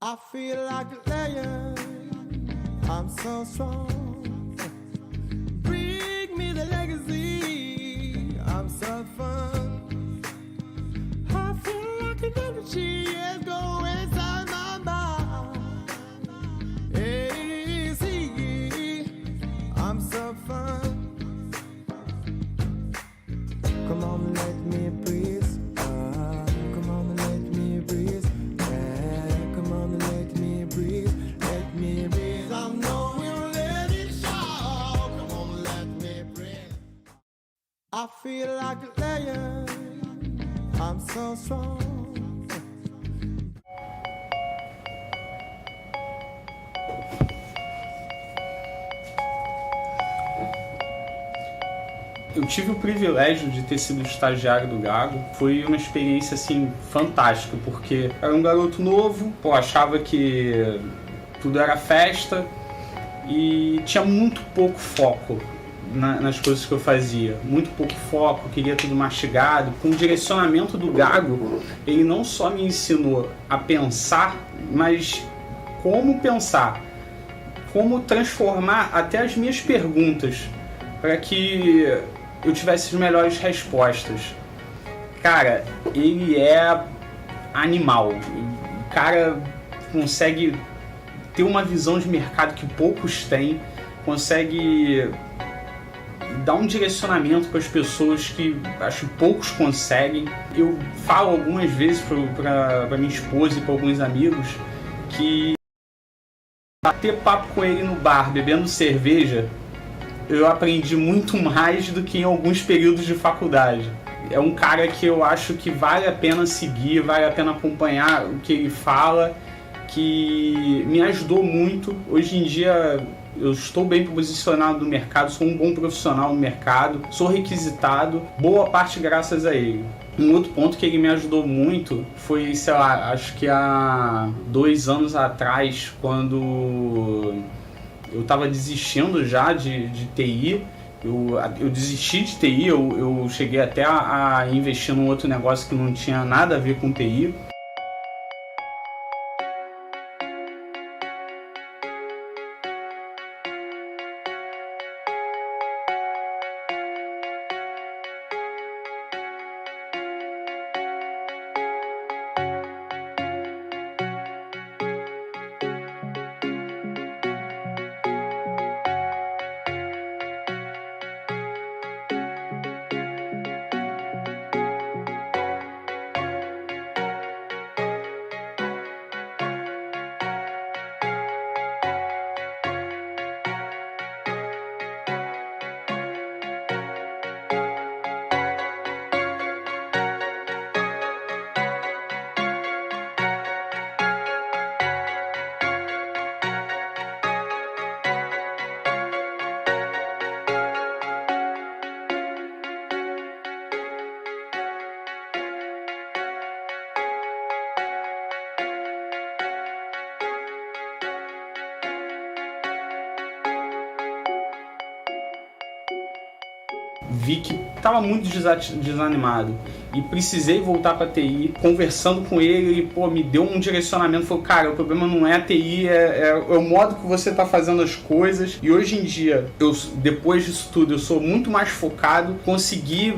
I feel like a lion. I'm so strong. Bring me the legacy. I'm so fun. I feel like an energy is going inside my mind. Hey, see, I'm so fun. Come on, let me breathe. Come on, let me breathe. Yeah, come on, let me breathe. Let me breathe. I know we'll let it show. Come on, let me breathe. I feel like a lion. I'm so strong. Eu tive o privilégio de ter sido estagiário do Gago. Foi uma experiência assim fantástica, porque era um garoto novo, achava que tudo era festa e tinha muito pouco foco nas coisas que eu fazia. Muito pouco foco, queria tudo mastigado. Com o direcionamento do Gago, ele não só me ensinou a pensar, mas como pensar, como transformar até as minhas perguntas para que eu tivesse as melhores respostas. Cara, ele é animal. O cara consegue ter uma visão de mercado que poucos têm, consegue dar um direcionamento para as pessoas que acho que poucos conseguem. Eu falo algumas vezes para minha esposa e para alguns amigos que bater papo com ele no bar, bebendo cerveja, eu aprendi muito mais do que em alguns períodos de faculdade. É um cara que eu acho que vale a pena seguir, vale a pena acompanhar o que ele fala, que me ajudou muito. Hoje em dia eu estou bem posicionado no mercado, sou um bom profissional no mercado, sou requisitado, boa parte graças a ele. Um outro ponto que ele me ajudou muito foi, sei lá, acho que há 2 anos atrás, quando eu estava desistindo já de TI, eu desisti de TI, eu cheguei até a investir num outro negócio que não tinha nada a ver com TI. Vi que estava muito desanimado e precisei voltar para a TI. Conversando com ele, ele me deu um direcionamento. Falou, cara, o problema não é a TI, é o modo que você está fazendo as coisas. E hoje em dia, depois disso tudo, eu sou muito mais focado, consegui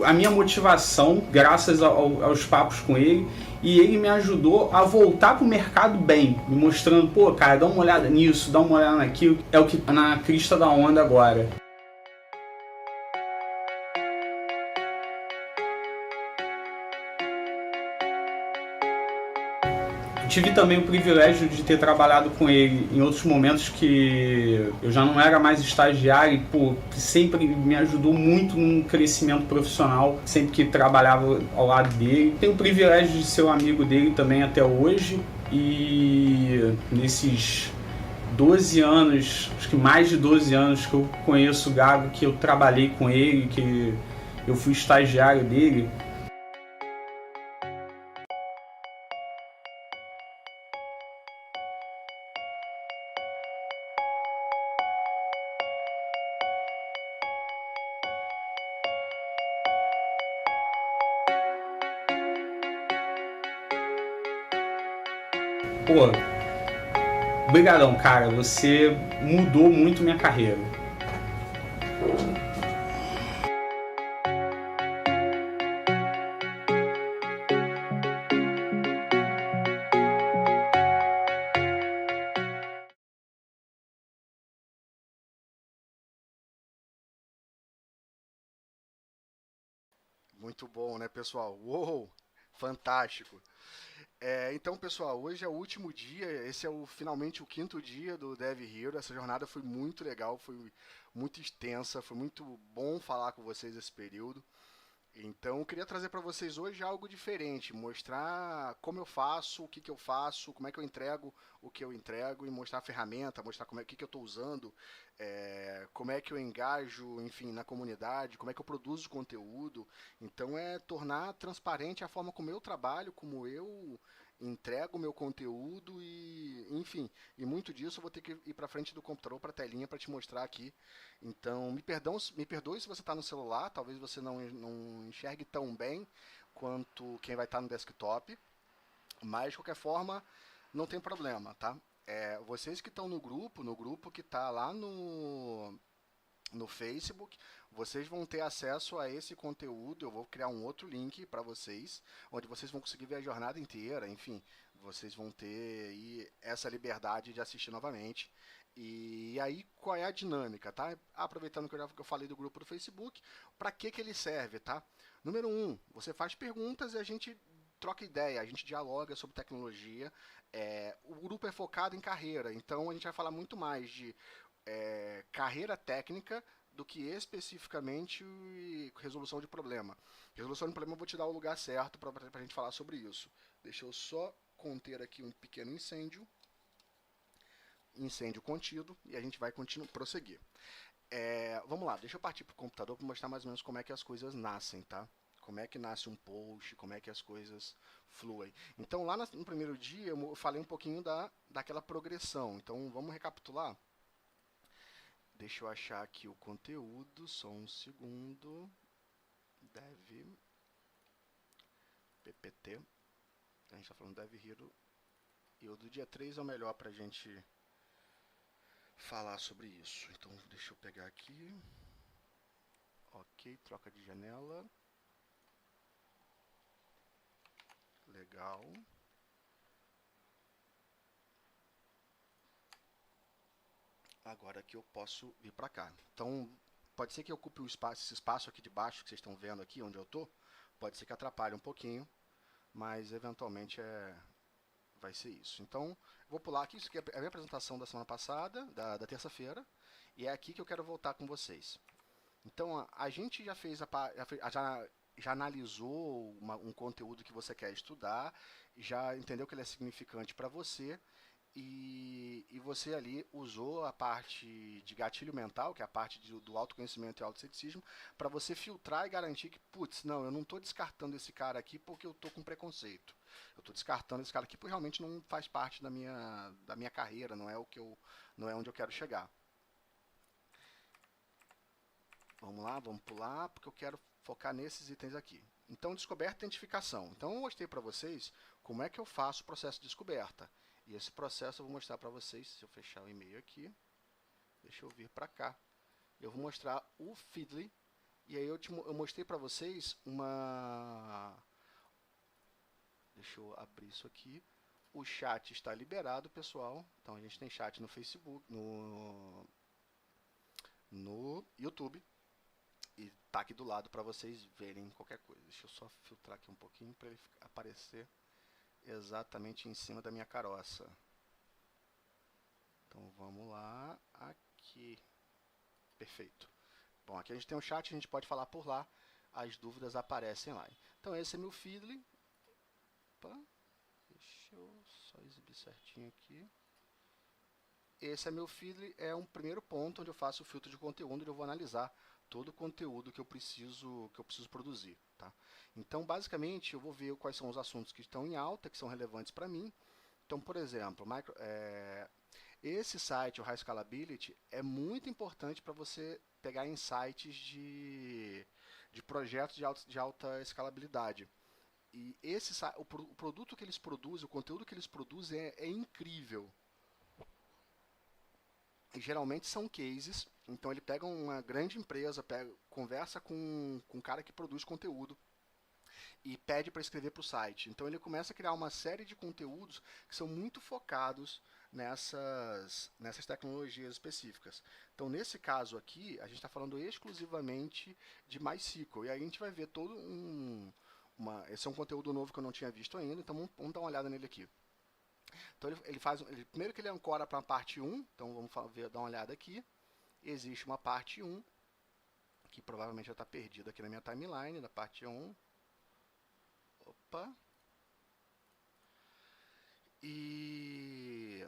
a minha motivação graças aos papos com ele. E ele me ajudou a voltar pro mercado bem, me mostrando, cara, dá uma olhada nisso, dá uma olhada naquilo. É o que tá na crista da onda agora. Tive também o privilégio de ter trabalhado com ele em outros momentos que eu já não era mais estagiário e sempre me ajudou muito no crescimento profissional, sempre que trabalhava ao lado dele. Tenho o privilégio de ser um amigo dele também até hoje e nesses 12 anos, acho que mais de 12 anos que eu conheço o Gago, que eu trabalhei com ele, que eu fui estagiário dele, Pô, brigadão, cara. Você mudou muito minha carreira. Muito bom, né, pessoal? Uou! Fantástico! Então, pessoal, hoje é o último dia, esse é finalmente o quinto dia do Dev Hero. Essa jornada foi muito legal, foi muito extensa, foi muito bom falar com vocês esse período. Então, eu queria trazer para vocês hoje algo diferente, mostrar como eu faço, o que, que eu faço, como é que eu entrego o que eu entrego e mostrar a ferramenta, mostrar como é, o que, que eu estou usando, como é que eu engajo, enfim, na comunidade, como é que eu produzo conteúdo. Então, é tornar transparente a forma como eu trabalho, como eu entrego o meu conteúdo e, enfim, e muito disso eu vou ter que ir para frente do computador, para a telinha, para te mostrar aqui. Então, me perdoe se você está no celular, talvez você não enxergue tão bem quanto quem vai estar no desktop, mas de qualquer forma, não tem problema, tá? Vocês que estão no grupo que está lá no Facebook, vocês vão ter acesso a esse conteúdo. Eu vou criar um outro link para vocês, onde vocês vão conseguir ver a jornada inteira. Enfim, vocês vão ter aí essa liberdade de assistir novamente. E aí, qual é a dinâmica, tá? Aproveitando que eu falei do grupo do Facebook, para que ele serve, tá? Número um, você faz perguntas e a gente troca ideia, a gente dialoga sobre tecnologia. O grupo é focado em carreira, então a gente vai falar muito mais de carreira técnica do que especificamente resolução de problema. Resolução de problema eu vou te dar o lugar certo para a gente falar sobre isso. Deixa eu só conter aqui um pequeno incêndio contido, e a gente vai prosseguir. Vamos lá, deixa eu partir para o computador para mostrar mais ou menos como é que as coisas nascem, tá? Como é que nasce um post, como é que as coisas fluem. Então, lá no primeiro dia, eu falei um pouquinho daquela progressão. Então, vamos recapitular? Deixa eu achar aqui o conteúdo, só um segundo. Dev PPT. A gente está falando Dev Hero. E o do dia 3 é o melhor para a gente falar sobre isso. Então, deixa eu pegar aqui. Ok, troca de janela. Legal. Agora aqui eu posso vir para cá. Então, pode ser que eu ocupe esse espaço aqui de baixo que vocês estão vendo aqui, onde eu estou. Pode ser que atrapalhe um pouquinho, mas eventualmente vai ser isso. Então, vou pular aqui. Isso aqui é a minha apresentação da semana passada, da terça-feira, e é aqui que eu quero voltar com vocês. Então, a gente já fez já analisou um conteúdo que você quer estudar, já entendeu que ele é significante para você, e você ali usou a parte de gatilho mental, que é a parte do autoconhecimento e autoceticismo, para você filtrar e garantir que, putz, não, eu não estou descartando esse cara aqui porque eu estou com preconceito. Eu estou descartando esse cara aqui porque realmente não faz parte da minha carreira, não é onde eu quero chegar. Vamos lá, vamos pular, porque eu quero focar nesses itens aqui. Então, descoberta e identificação. Então, eu mostrei para vocês como é que eu faço o processo de descoberta. E esse processo eu vou mostrar para vocês, se eu fechar o e-mail aqui, deixa eu vir para cá. Eu vou mostrar o Feedly, e aí eu mostrei para vocês Deixa eu abrir isso aqui. O chat está liberado, pessoal. Então, a gente tem chat no Facebook, no YouTube. E tá aqui do lado para vocês verem qualquer coisa. Deixa eu só filtrar aqui um pouquinho para ele aparecer exatamente em cima da minha caroça. Então vamos lá, aqui. Perfeito. Bom, aqui a gente tem um chat, a gente pode falar por lá, as dúvidas aparecem lá. Então esse é meu Feedly. Opa, deixa eu só exibir certinho aqui. Esse é meu Feedly, é um primeiro ponto onde eu faço o filtro de conteúdo, onde eu vou analisar todo o conteúdo que eu preciso produzir. Tá? Então, basicamente, eu vou ver quais são os assuntos que estão em alta, que são relevantes para mim. Então, por exemplo, esse site, o High Scalability, é muito importante para você pegar insights de projetos de alta escalabilidade. E o produto que eles produzem, o conteúdo que eles produzem é incrível. E geralmente são cases, então ele pega uma grande empresa, conversa com um cara que produz conteúdo e pede para escrever para o site. Então ele começa a criar uma série de conteúdos que são muito focados nessas tecnologias específicas. Então nesse caso aqui, a gente está falando exclusivamente de MySQL. E aí a gente vai ver todo esse é um conteúdo novo que eu não tinha visto ainda, então vamos dar uma olhada nele aqui. Então primeiro que ele ancora para a parte 1, então vamos dar uma olhada aqui. Existe uma parte 1, que provavelmente já está perdida aqui na minha timeline, da parte 1. Opa. E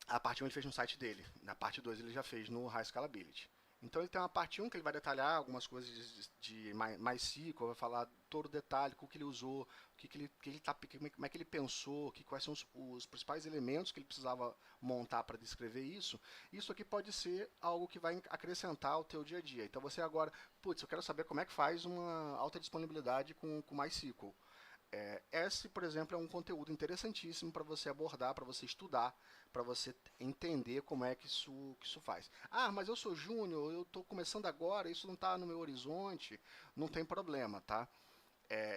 a parte 1 ele fez no site dele. Na parte 2 ele já fez no High Scalability. Então ele tem uma parte 1 que ele vai detalhar algumas coisas de MySQL, vai falar todo o detalhe, o que ele usou, como é que ele pensou, quais são os principais elementos que ele precisava montar para descrever isso. Isso aqui pode ser algo que vai acrescentar ao teu dia a dia. Então você agora, putz, eu quero saber como é que faz uma alta disponibilidade com MySQL. Esse, por exemplo, é um conteúdo interessantíssimo para você abordar, para você estudar, para você entender como é que isso faz. Ah, mas eu sou júnior, eu estou começando agora, isso não está no meu horizonte, não tem problema, tá?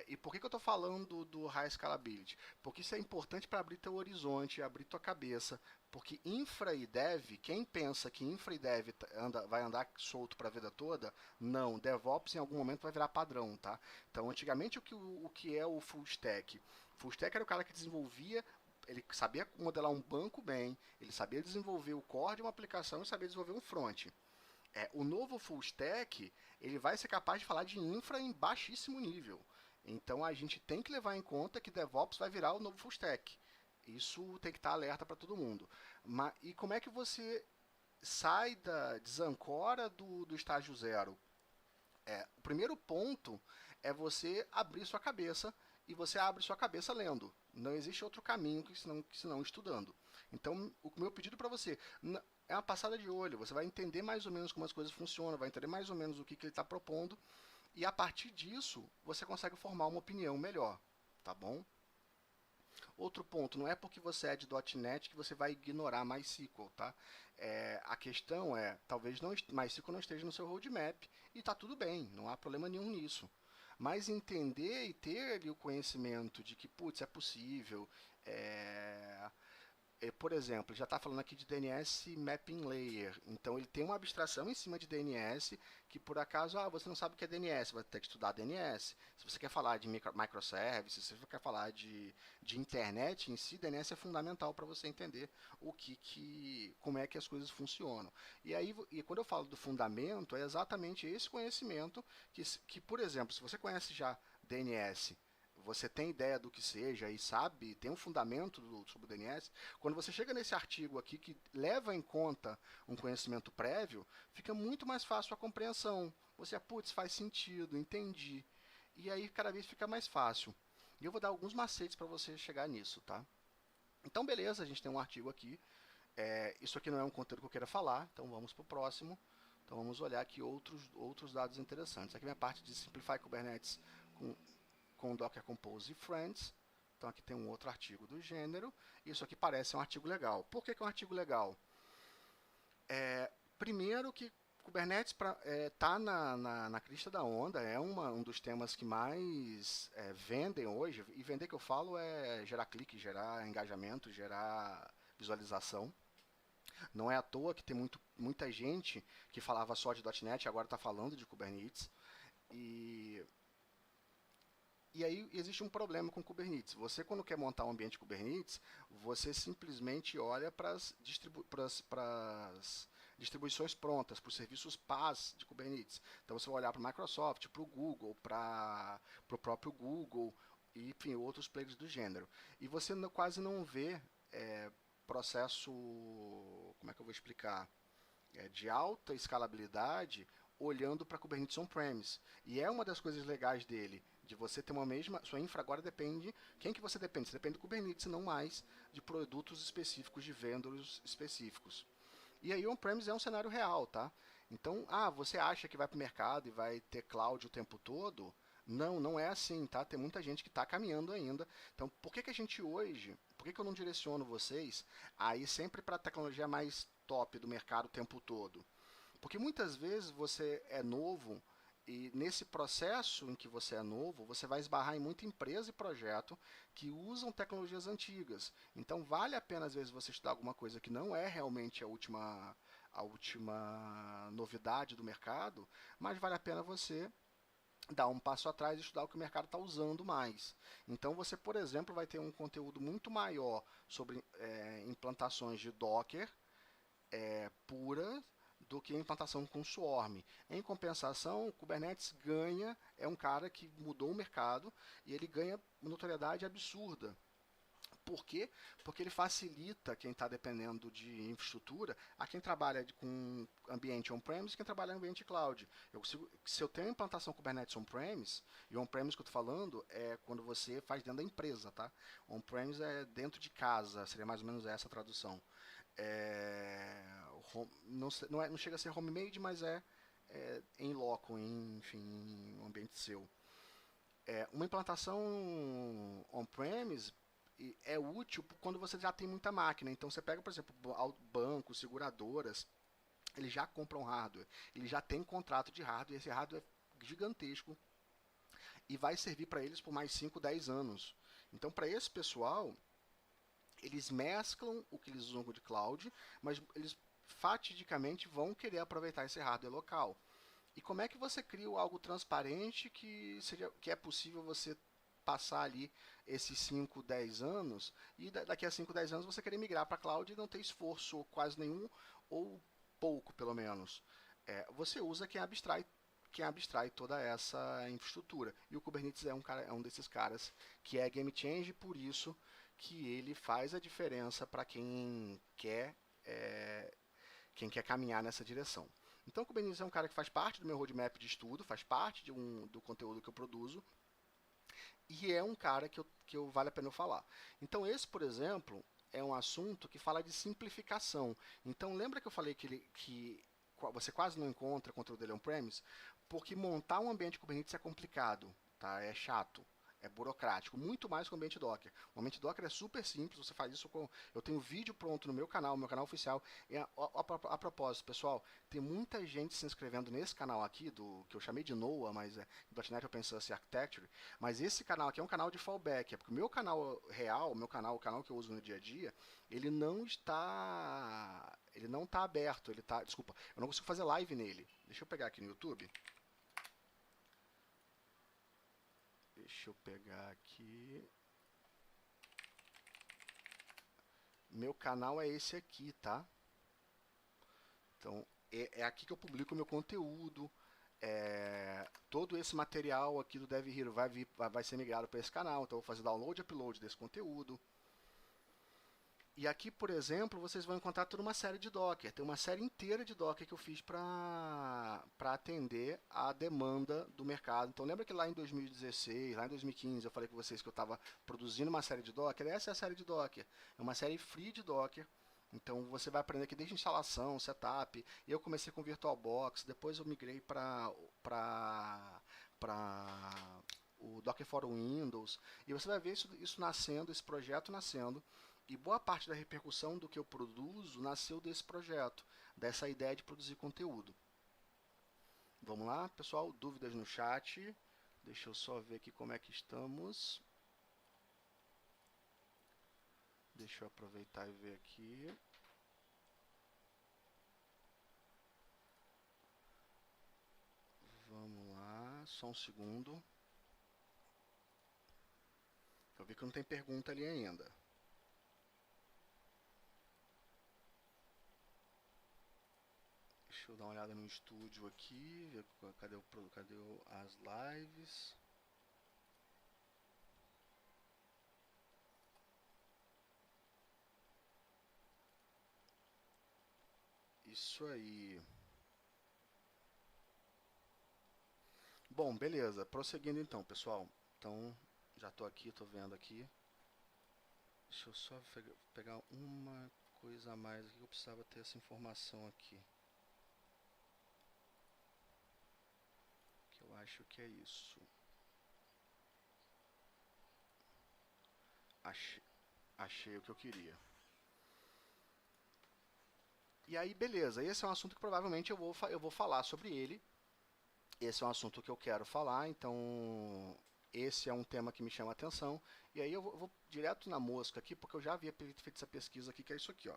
E por que eu estou falando do High Scalability? Porque isso é importante para abrir teu horizonte, abrir tua cabeça. Porque infra e dev, quem pensa que infra e dev vai andar solto para a vida toda, não. DevOps em algum momento vai virar padrão, tá? Então, antigamente, o que é o full stack? Full stack era o cara que desenvolvia, ele sabia modelar um banco bem, ele sabia desenvolver o core de uma aplicação e sabia desenvolver um front. O novo full stack, ele vai ser capaz de falar de infra em baixíssimo nível. Então a gente tem que levar em conta que DevOps vai virar o novo full stack. Isso tem que estar alerta para todo mundo. E como é que você desancora do estágio zero? O primeiro ponto é você abrir sua cabeça, e você abre sua cabeça lendo. Não existe outro caminho que senão estudando. Então, o meu pedido para você é uma passada de olho. Você vai entender mais ou menos como as coisas funcionam, vai entender mais ou menos o que ele está propondo, e a partir disso, você consegue formar uma opinião melhor, tá bom? Outro ponto, não é porque você é de .NET que você vai ignorar MySQL, tá? A questão talvez MySQL não esteja no seu roadmap, e tá tudo bem, não há problema nenhum nisso. Mas entender e ter ali o conhecimento de que, putz, é possível, por exemplo, já está falando aqui de DNS Mapping Layer. Então, ele tem uma abstração em cima de DNS que, por acaso, você não sabe o que é DNS, vai ter que estudar DNS. Se você quer falar de microservices, se você quer falar de internet em si, DNS é fundamental para você entender como é que as coisas funcionam. E quando eu falo do fundamento, é exatamente esse conhecimento que, por exemplo, se você conhece já DNS, você tem ideia do que seja e sabe, tem um fundamento sobre o DNS, quando você chega nesse artigo aqui que leva em conta um conhecimento prévio, fica muito mais fácil a compreensão. Você, putz, faz sentido, entendi. E aí cada vez fica mais fácil. E eu vou dar alguns macetes para você chegar nisso, tá? Então, beleza, a gente tem um artigo aqui. Isso aqui não é um conteúdo que eu queira falar, então vamos para o próximo. Então vamos olhar aqui outros dados interessantes. Aqui é a minha parte de Simplify Kubernetes com Docker Compose e Friends. Então aqui tem um outro artigo do gênero. Isso aqui parece um artigo legal. Por que é um artigo legal? Primeiro que Kubernetes está na crista da onda, é um dos temas que mais vendem hoje. E vender que eu falo é gerar clique, gerar engajamento, gerar visualização. Não é à toa que tem muita gente que falava só de .NET e agora está falando de Kubernetes. E aí existe um problema com Kubernetes. Você, quando quer montar um ambiente Kubernetes, você simplesmente olha para as distribuições prontas, para os serviços PaaS de Kubernetes. Então você vai olhar para o Microsoft, para o Google, para o próprio Google, e enfim, outros players do gênero. E você quase não vê processo, como é que eu vou explicar, de alta escalabilidade olhando para Kubernetes on-premise. E é uma das coisas legais dele, de você ter sua infra agora depende, quem que você depende? Você depende do Kubernetes, não mais de produtos específicos, de vendors específicos. E aí on-premise é um cenário real, tá? Então, você acha que vai para o mercado e vai ter cloud o tempo todo? Não, não é assim, tá? Tem muita gente que está caminhando ainda. Então, por que que a gente hoje, por que que eu não direciono vocês a ir sempre para a tecnologia mais top do mercado o tempo todo? Porque muitas vezes você é novo e nesse processo em que você é novo, você vai esbarrar em muita empresa e projeto que usam tecnologias antigas. Então vale a pena às vezes você estudar alguma coisa que não é realmente a última novidade do mercado, mas vale a pena você dar um passo atrás e estudar o que o mercado está usando mais. Então você, por exemplo, vai ter um conteúdo muito maior sobre implantações de Docker pura do que a implantação com Swarm. Em compensação, o Kubernetes ganha, é um cara que mudou o mercado e ele ganha notoriedade absurda. Por quê? Porque ele facilita quem está dependendo de infraestrutura a quem trabalha com ambiente on-premise e quem trabalha em ambiente cloud. Se eu tenho implantação Kubernetes on-premise, e on-premise que eu estou falando é quando você faz dentro da empresa, tá? On-premise é dentro de casa, seria mais ou menos essa a tradução. Não chega a ser homemade, mas é em loco, enfim, em um ambiente seu. Uma implantação on-premise é útil quando você já tem muita máquina. Então você pega, por exemplo, bancos, seguradoras, eles já compram hardware, eles já têm contrato de hardware, e esse hardware é gigantesco e vai servir para eles por mais 5, 10 anos. Então, para esse pessoal, eles mesclam o que eles usam de cloud, mas eles fatidicamente vão querer aproveitar esse hardware local. E como é que você cria algo transparente que é possível você passar ali esses 5, 10 anos e daqui a 5, 10 anos você querer migrar para a cloud e não ter esforço quase nenhum ou pouco pelo menos. Você usa quem abstrai toda essa infraestrutura. E o Kubernetes é um desses caras que é game change, por isso que ele faz a diferença para quem quer caminhar nessa direção. Então, o Kubernetes é um cara que faz parte do meu roadmap de estudo, faz parte do conteúdo que eu produzo, e é um cara que vale a pena eu falar. Então, esse, por exemplo, é um assunto que fala de simplificação. Então, lembra que eu falei que você quase não encontra conteúdo dele on-premise? Porque montar um ambiente Kubernetes é complicado, tá? É chato. É burocrático, muito mais que o ambiente Docker. O ambiente Docker é super simples, você faz isso com... Eu tenho vídeo pronto no meu canal oficial. A propósito, pessoal, tem muita gente se inscrevendo nesse canal aqui, que eu chamei de NOAA, mas é .NET Open Source Architecture, mas esse canal aqui é um canal de fallback, porque o meu canal real, o canal que eu uso no dia a dia, ele não está aberto, desculpa, eu não consigo fazer live nele. Deixa eu pegar aqui no YouTube. Deixa eu pegar aqui. Meu canal é esse aqui, tá? Então, é aqui que eu publico o meu conteúdo. Todo esse material aqui do Dev Hero vai ser migrado para esse canal. Então, eu vou fazer download e upload desse conteúdo. E aqui, por exemplo, vocês vão encontrar toda uma série de Docker. Tem uma série inteira de Docker que eu fiz para atender a demanda do mercado. Então, lembra que lá em 2016, lá em 2015, eu falei com vocês que eu estava produzindo uma série de Docker? Essa é a série de Docker. É uma série free de Docker. Então, você vai aprender aqui desde instalação, setup. Eu comecei com VirtualBox, depois eu migrei para o Docker for Windows. E você vai ver isso nascendo, esse projeto nascendo. E boa parte da repercussão do que eu produzo nasceu desse projeto, dessa ideia de produzir conteúdo. Vamos lá, pessoal? Dúvidas no chat? Deixa eu só ver aqui como é que estamos. Deixa eu aproveitar e ver aqui. Vamos lá, só um segundo. Eu vi que não tem pergunta ali ainda. Deixa eu dar uma olhada no estúdio aqui, ver cadê as lives. Isso aí. Bom, beleza. Prosseguindo então, pessoal. Então, já estou aqui, estou vendo aqui. Deixa eu só pegar uma coisa a mais aqui, eu precisava ter essa informação aqui. Que eu acho que é isso. Achei o que eu queria. E aí, beleza, esse é um assunto que provavelmente eu vou falar sobre ele. Esse é um assunto que eu quero falar, então esse é um tema que me chama a atenção. E aí eu vou direto na mosca aqui, porque eu já havia feito essa pesquisa aqui, que é isso aqui, ó.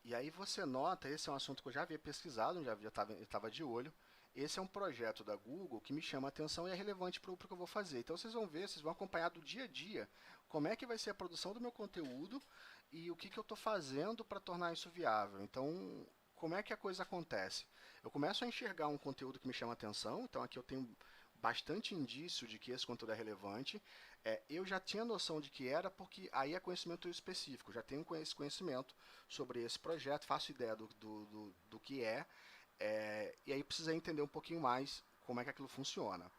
E aí você nota, esse é um assunto que eu já havia pesquisado, já estava de olho. Esse é um projeto da Google que me chama a atenção e é relevante para o que eu vou fazer. Então vocês vão ver, vocês vão acompanhar do dia a dia como é que vai ser a produção do meu conteúdo e o que eu estou fazendo para tornar isso viável. Então, como é que a coisa acontece? Eu começo a enxergar um conteúdo que me chama a atenção, então aqui eu tenho bastante indício de que esse conteúdo é relevante. Eu já tinha noção de que era, porque aí é conhecimento específico, já tenho esse conhecimento sobre esse projeto, faço ideia do que e aí precisei entender um pouquinho mais como é que aquilo funciona.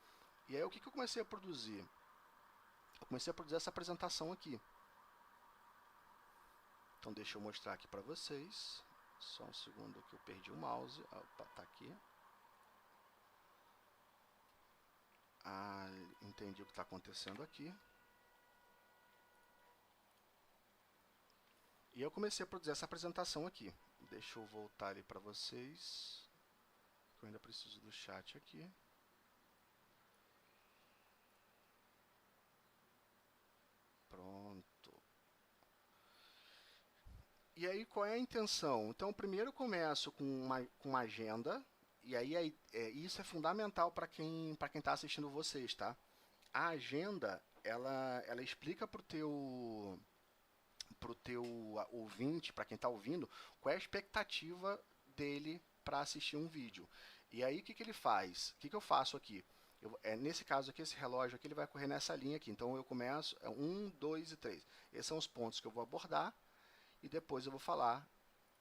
E aí o que eu comecei a produzir? Eu comecei a produzir essa apresentação aqui. Então deixa eu mostrar aqui para vocês. Só um segundo que eu perdi o mouse. Opa, tá aqui. Entendi o que está acontecendo aqui. E eu comecei a produzir essa apresentação aqui. Deixa eu voltar ali para vocês. Eu ainda preciso do chat aqui. Pronto. E aí, qual é a intenção? Então, primeiro eu começo com uma agenda. E aí, isso é fundamental para quem está assistindo vocês, tá? A agenda, ela explica pro teu ouvinte, para quem está ouvindo, qual é a expectativa dele para assistir um vídeo. E aí, o que ele faz? O que eu faço aqui? Nesse caso aqui, esse relógio aqui, ele vai correr nessa linha aqui. Então, eu começo, 1, 2 e 3. Esses são os pontos que eu vou abordar. E depois eu vou falar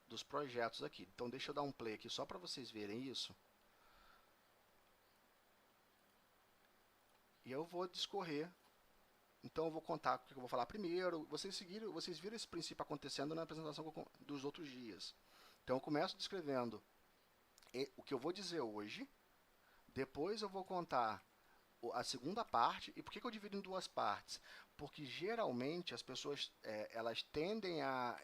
dos projetos aqui. Então, deixa eu dar um play aqui só para vocês verem isso. E eu vou discorrer. Então, eu vou contar o que eu vou falar primeiro. Vocês viram esse princípio acontecendo na apresentação dos outros dias. Então, eu começo descrevendo o que eu vou dizer hoje. Depois eu vou contar a segunda parte. E por que eu divido em duas partes? Porque geralmente as pessoas elas tendem a...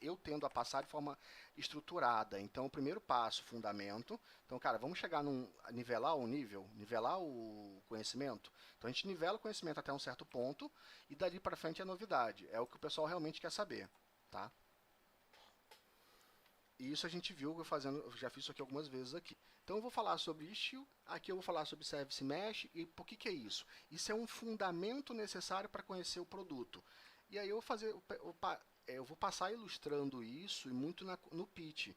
Eu tendo a passar de forma estruturada. Então, o primeiro passo, fundamento. Então, cara, vamos chegar nivelar o nível, nivelar o conhecimento. Então, a gente nivela o conhecimento até um certo ponto e dali para frente é novidade. É o que o pessoal realmente quer saber, tá? E isso a gente viu eu já fiz isso aqui algumas vezes aqui. Então eu vou falar sobre issue, aqui eu vou falar sobre service mesh e por que é isso? Isso é um fundamento necessário para conhecer o produto. E aí eu vou passar ilustrando isso e muito no pitch.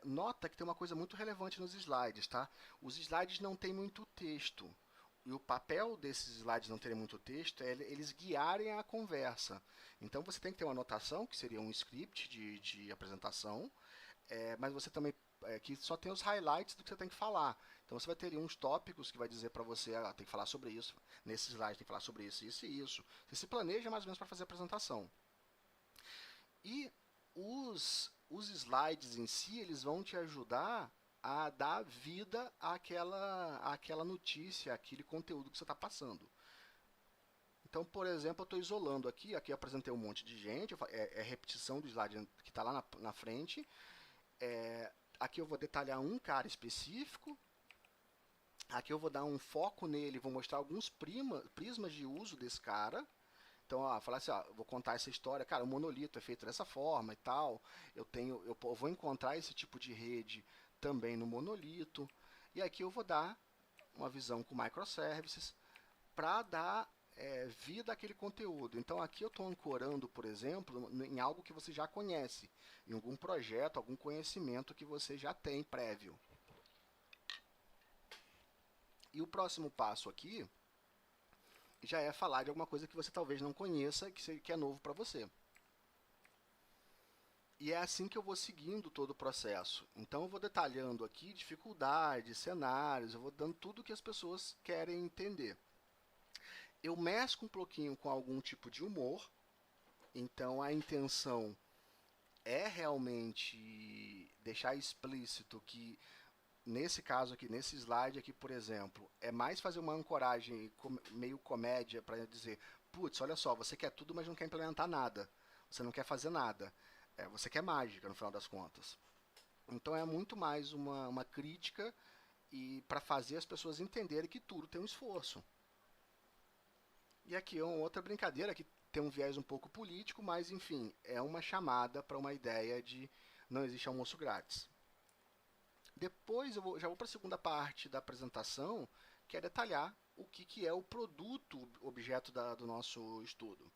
Nota que tem uma coisa muito relevante nos slides, tá? Os slides não têm muito texto. E o papel desses slides não terem muito texto é eles guiarem a conversa. Então você tem que ter uma anotação, que seria um script de apresentação, mas você também que só tem os highlights do que você tem que falar. Então você vai ter uns tópicos que vai dizer para você, tem que falar sobre isso, nesse slide tem que falar sobre isso, isso e isso. Você se planeja mais ou menos para fazer a apresentação. E os slides em si, eles vão te ajudar a dar vida àquela notícia, àquele conteúdo que você está passando. Então, por exemplo, eu estou isolando aqui eu apresentei um monte de gente, é repetição do slide que está lá na frente. Aqui eu vou detalhar um cara específico. Aqui eu vou dar um foco nele, vou mostrar alguns prismas de uso desse cara. Então, falar assim, vou contar essa história. Cara, o monolito é feito dessa forma e tal. Eu vou encontrar esse tipo de rede também no monolito. E aqui eu vou dar uma visão com microservices para dar vida àquele conteúdo. Então aqui eu estou ancorando, por exemplo, em algo que você já conhece, em algum projeto, algum conhecimento que você já tem prévio. E o próximo passo aqui já é falar de alguma coisa que você talvez não conheça, que é novo para você. E é assim que eu vou seguindo todo o processo. Então eu vou detalhando aqui dificuldades, cenários, eu vou dando tudo que as pessoas querem entender. Eu mesclo um pouquinho com algum tipo de humor, então a intenção é realmente deixar explícito que nesse caso aqui, nesse slide aqui, por exemplo, é mais fazer uma ancoragem meio comédia para dizer, putz, olha só, você quer tudo, mas não quer implementar nada. Você não quer fazer nada. Você quer mágica, no final das contas. Então é muito mais uma crítica e para fazer as pessoas entenderem que tudo tem um esforço. E aqui é uma outra brincadeira que tem um viés um pouco político, mas enfim, é uma chamada para uma ideia de não existe almoço grátis. Depois já vou para a segunda parte da apresentação, que é detalhar o que é o produto objeto do nosso estudo.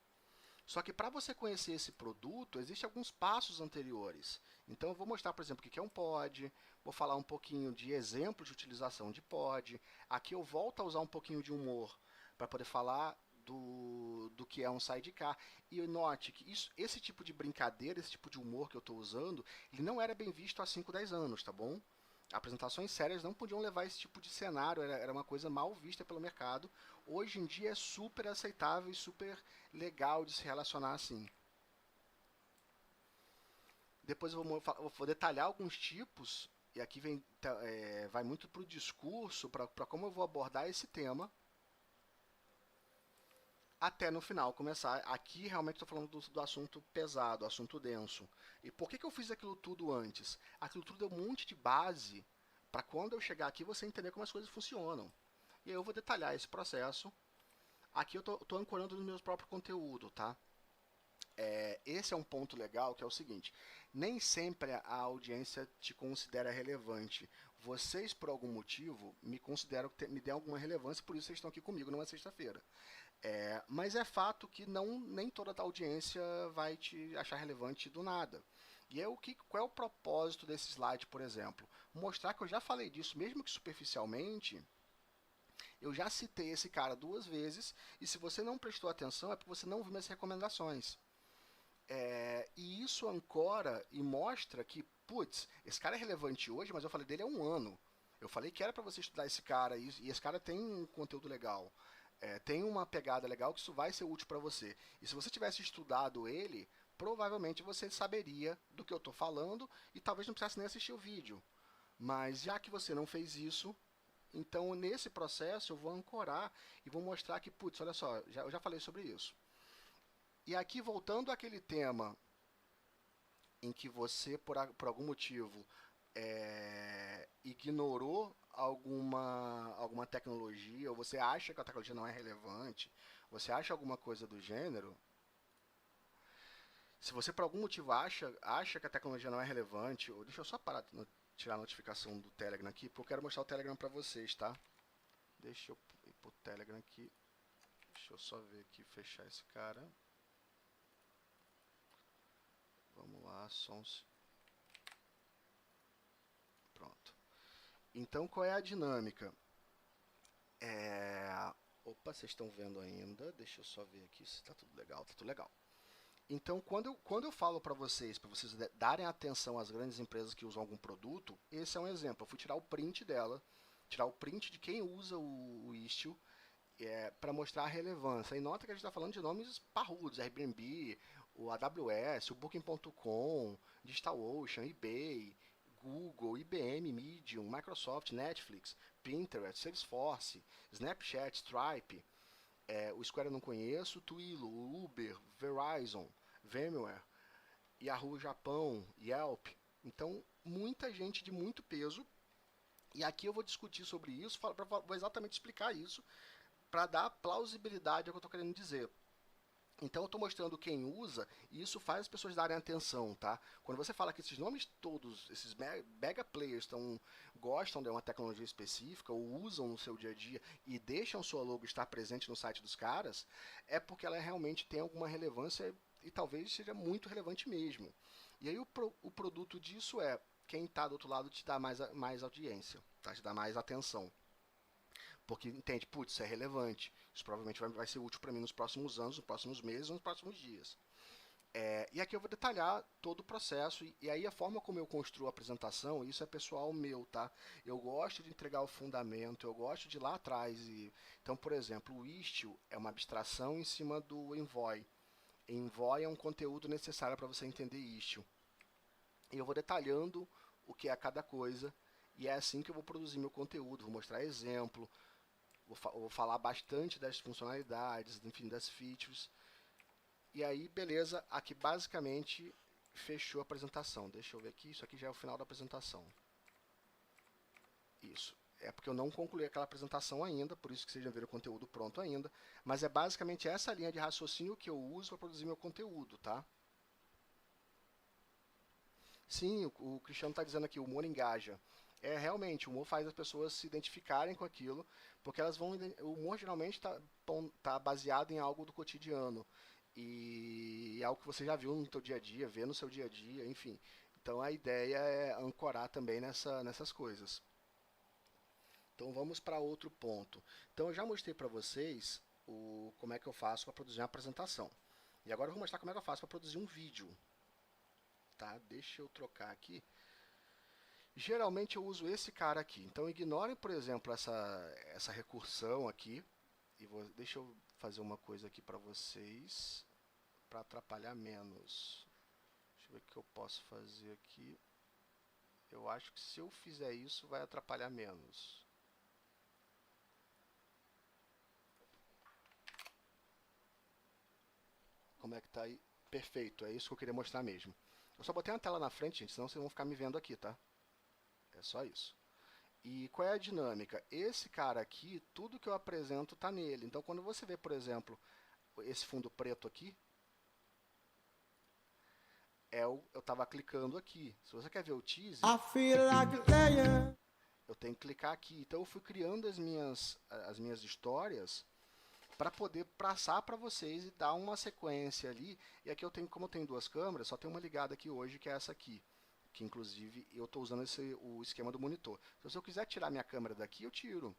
Só que para você conhecer esse produto, existem alguns passos anteriores. Então eu vou mostrar, por exemplo, o que é um pod, vou falar um pouquinho de exemplos de utilização de pod. Aqui eu volto a usar um pouquinho de humor para poder falar do que é um sidecar. E note que esse tipo de brincadeira, esse tipo de humor que eu estou usando, ele não era bem visto há 5, 10 anos, tá bom? Apresentações sérias não podiam levar esse tipo de cenário, era uma coisa mal vista pelo mercado. Hoje em dia é super aceitável e super legal de se relacionar assim. Depois eu vou detalhar alguns tipos, e aqui vai muito para o discurso, para como eu vou abordar esse tema, até no final começar. Aqui realmente estou falando do assunto pesado, assunto denso. E por que eu fiz aquilo tudo antes? Aquilo tudo deu um monte de base para quando eu chegar aqui você entender como as coisas funcionam. E aí eu vou detalhar esse processo. Aqui eu estou ancorando no meu próprio conteúdo, tá? Esse é um ponto legal, que é o seguinte: nem sempre a audiência te considera relevante. Vocês, por algum motivo, me consideram que me dêem alguma relevância, por isso vocês estão aqui comigo numa sexta-feira. Mas é fato que nem toda a audiência vai te achar relevante do nada. E qual é o propósito desse slide, por exemplo? Mostrar que eu já falei disso, mesmo que superficialmente. Eu já citei esse cara 2 vezes, e se você não prestou atenção é porque você não viu minhas recomendações. E isso ancora e mostra que, putz, esse cara é relevante hoje, mas eu falei dele há 1 ano. Eu falei que era para você estudar esse cara, e esse cara tem um conteúdo legal. Tem uma pegada legal que isso vai ser útil para você. E se você tivesse estudado ele, provavelmente você saberia do que eu estou falando e talvez não precisasse nem assistir o vídeo. Mas já que você não fez isso, então nesse processo eu vou ancorar e vou mostrar que, putz, olha só, eu já falei sobre isso. E aqui, voltando àquele tema em que você, por algum motivo, ignorou alguma tecnologia, ou você acha que a tecnologia não é relevante, você acha alguma coisa do gênero, se você por algum motivo acha que a tecnologia não é relevante, ou deixa eu só parar, tirar a notificação do Telegram aqui, porque eu quero mostrar o Telegram para vocês, tá? Deixa eu ir pro Telegram aqui, deixa eu só ver aqui, fechar esse cara. Vamos lá, sons. Pronto. Então, qual é a dinâmica? Opa, vocês estão vendo ainda? Deixa eu só ver aqui se está tudo legal. Tá tudo legal. Então, quando eu falo para vocês darem atenção às grandes empresas que usam algum produto, esse é um exemplo. Eu fui tirar o print dela, tirar o print de quem usa o Istio, para mostrar a relevância. E nota que a gente está falando de nomes parrudos, Airbnb, o AWS, o Booking.com, DigitalOcean, eBay, Google, IBM, Medium, Microsoft, Netflix, Pinterest, Salesforce, Snapchat, Stripe, o Square eu não conheço, Twilio, Uber, Verizon, VMware, Yahoo Japão, Yelp. Então, muita gente de muito peso. E aqui eu vou discutir sobre isso, vou exatamente explicar isso, para dar plausibilidade ao que eu estou querendo dizer. Então eu estou mostrando quem usa, e isso faz as pessoas darem atenção, tá? Quando você fala que esses nomes todos, esses mega players gostam de uma tecnologia específica, ou usam no seu dia a dia, e deixam sua logo estar presente no site dos caras, é porque ela realmente tem alguma relevância, e talvez seja muito relevante mesmo. E aí o produto disso quem está do outro lado te dá mais audiência, tá? Te dá mais atenção. Porque entende, putz, isso é relevante. Isso provavelmente vai ser útil para mim nos próximos anos, nos próximos meses, nos próximos dias. E aqui eu vou detalhar todo o processo. E aí a forma como eu construo a apresentação, isso é pessoal meu, tá? Eu gosto de entregar o fundamento, eu gosto de ir lá atrás. Então, por exemplo, o Istio é uma abstração em cima do Envoy. Envoy é um conteúdo necessário para você entender Istio. E eu vou detalhando o que é cada coisa. E é assim que eu vou produzir meu conteúdo, vou mostrar exemplo, vou falar bastante das funcionalidades, enfim, das features. E aí, beleza, aqui basicamente fechou a apresentação. Deixa eu ver aqui, isso aqui já é o final da apresentação. Isso. É porque eu não concluí aquela apresentação ainda, por isso que vocês já viram o conteúdo pronto ainda. Mas é basicamente essa linha de raciocínio que eu uso para produzir meu conteúdo, tá? Sim, o Cristiano está dizendo aqui, o humor engaja. É, realmente, o humor faz as pessoas se identificarem com aquilo, porque elas vão... O humor geralmente tá baseado em algo do cotidiano. E é algo que você já viu no teu dia a dia, vê no seu dia a dia, enfim. Então a ideia é ancorar também nessas coisas. Então vamos para outro ponto. Então eu já mostrei para vocês como é que eu faço para produzir uma apresentação. E agora eu vou mostrar como é que eu faço para produzir um vídeo. Tá? Deixa eu trocar aqui. Geralmente eu uso esse cara aqui. Então ignorem, por exemplo, essa recursão aqui. E deixa eu fazer uma coisa aqui para vocês, para atrapalhar menos. Deixa eu ver o que eu posso fazer aqui. Eu acho que se eu fizer isso vai atrapalhar menos. Como é que tá aí? Perfeito, é isso que eu queria mostrar mesmo. Eu só botei uma tela na frente, gente, senão vocês vão ficar me vendo aqui, tá? É só isso. E qual é a dinâmica? Esse cara aqui, tudo que eu apresento tá nele. Então quando você vê, por exemplo, esse fundo preto aqui, eu estava clicando aqui. Se você quer ver o teaser, I feel like a lion. eu tenho que clicar aqui. Então eu fui criando as minhas histórias para poder passar para vocês e dar uma sequência ali. E aqui eu tenho, como eu tenho duas câmeras, só tenho uma ligada aqui hoje, que é essa aqui. Que inclusive eu estou usando o esquema do monitor. Então, se eu quiser tirar minha câmera daqui, eu tiro.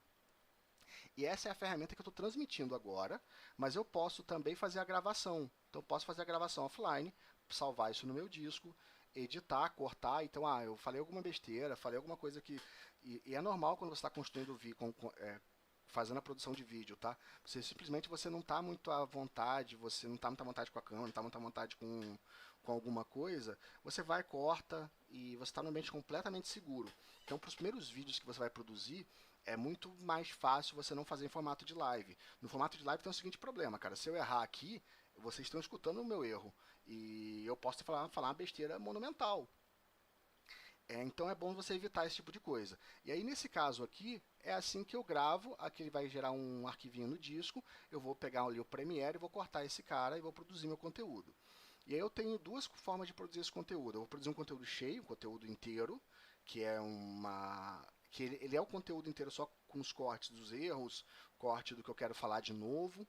E essa é a ferramenta que eu estou transmitindo agora, mas eu posso também fazer a gravação. Então eu posso fazer a gravação offline, salvar isso no meu disco, editar, cortar. Então, eu falei alguma besteira, falei alguma coisa que... E é normal quando você está construindo fazendo a produção de vídeo, tá? Você não está muito à vontade, você não está muito à vontade com a câmera, não está muito à vontade com alguma coisa, você vai, corta e você está no ambiente completamente seguro. Então, para os primeiros vídeos que você vai produzir, é muito mais fácil você não fazer em formato de live. No formato de live tem o seguinte problema, cara. Se eu errar aqui, vocês estão escutando o meu erro. E eu posso falar uma besteira monumental. Então é bom você evitar esse tipo de coisa. E aí nesse caso aqui, é assim que eu gravo. Aqui ele vai gerar um arquivinho no disco. Eu vou pegar ali o Premiere, vou cortar esse cara e vou produzir meu conteúdo. E aí eu tenho duas formas de produzir esse conteúdo. Eu vou produzir um conteúdo cheio, um conteúdo inteiro, que é ele é o conteúdo inteiro só com os cortes dos erros, corte do que eu quero falar de novo.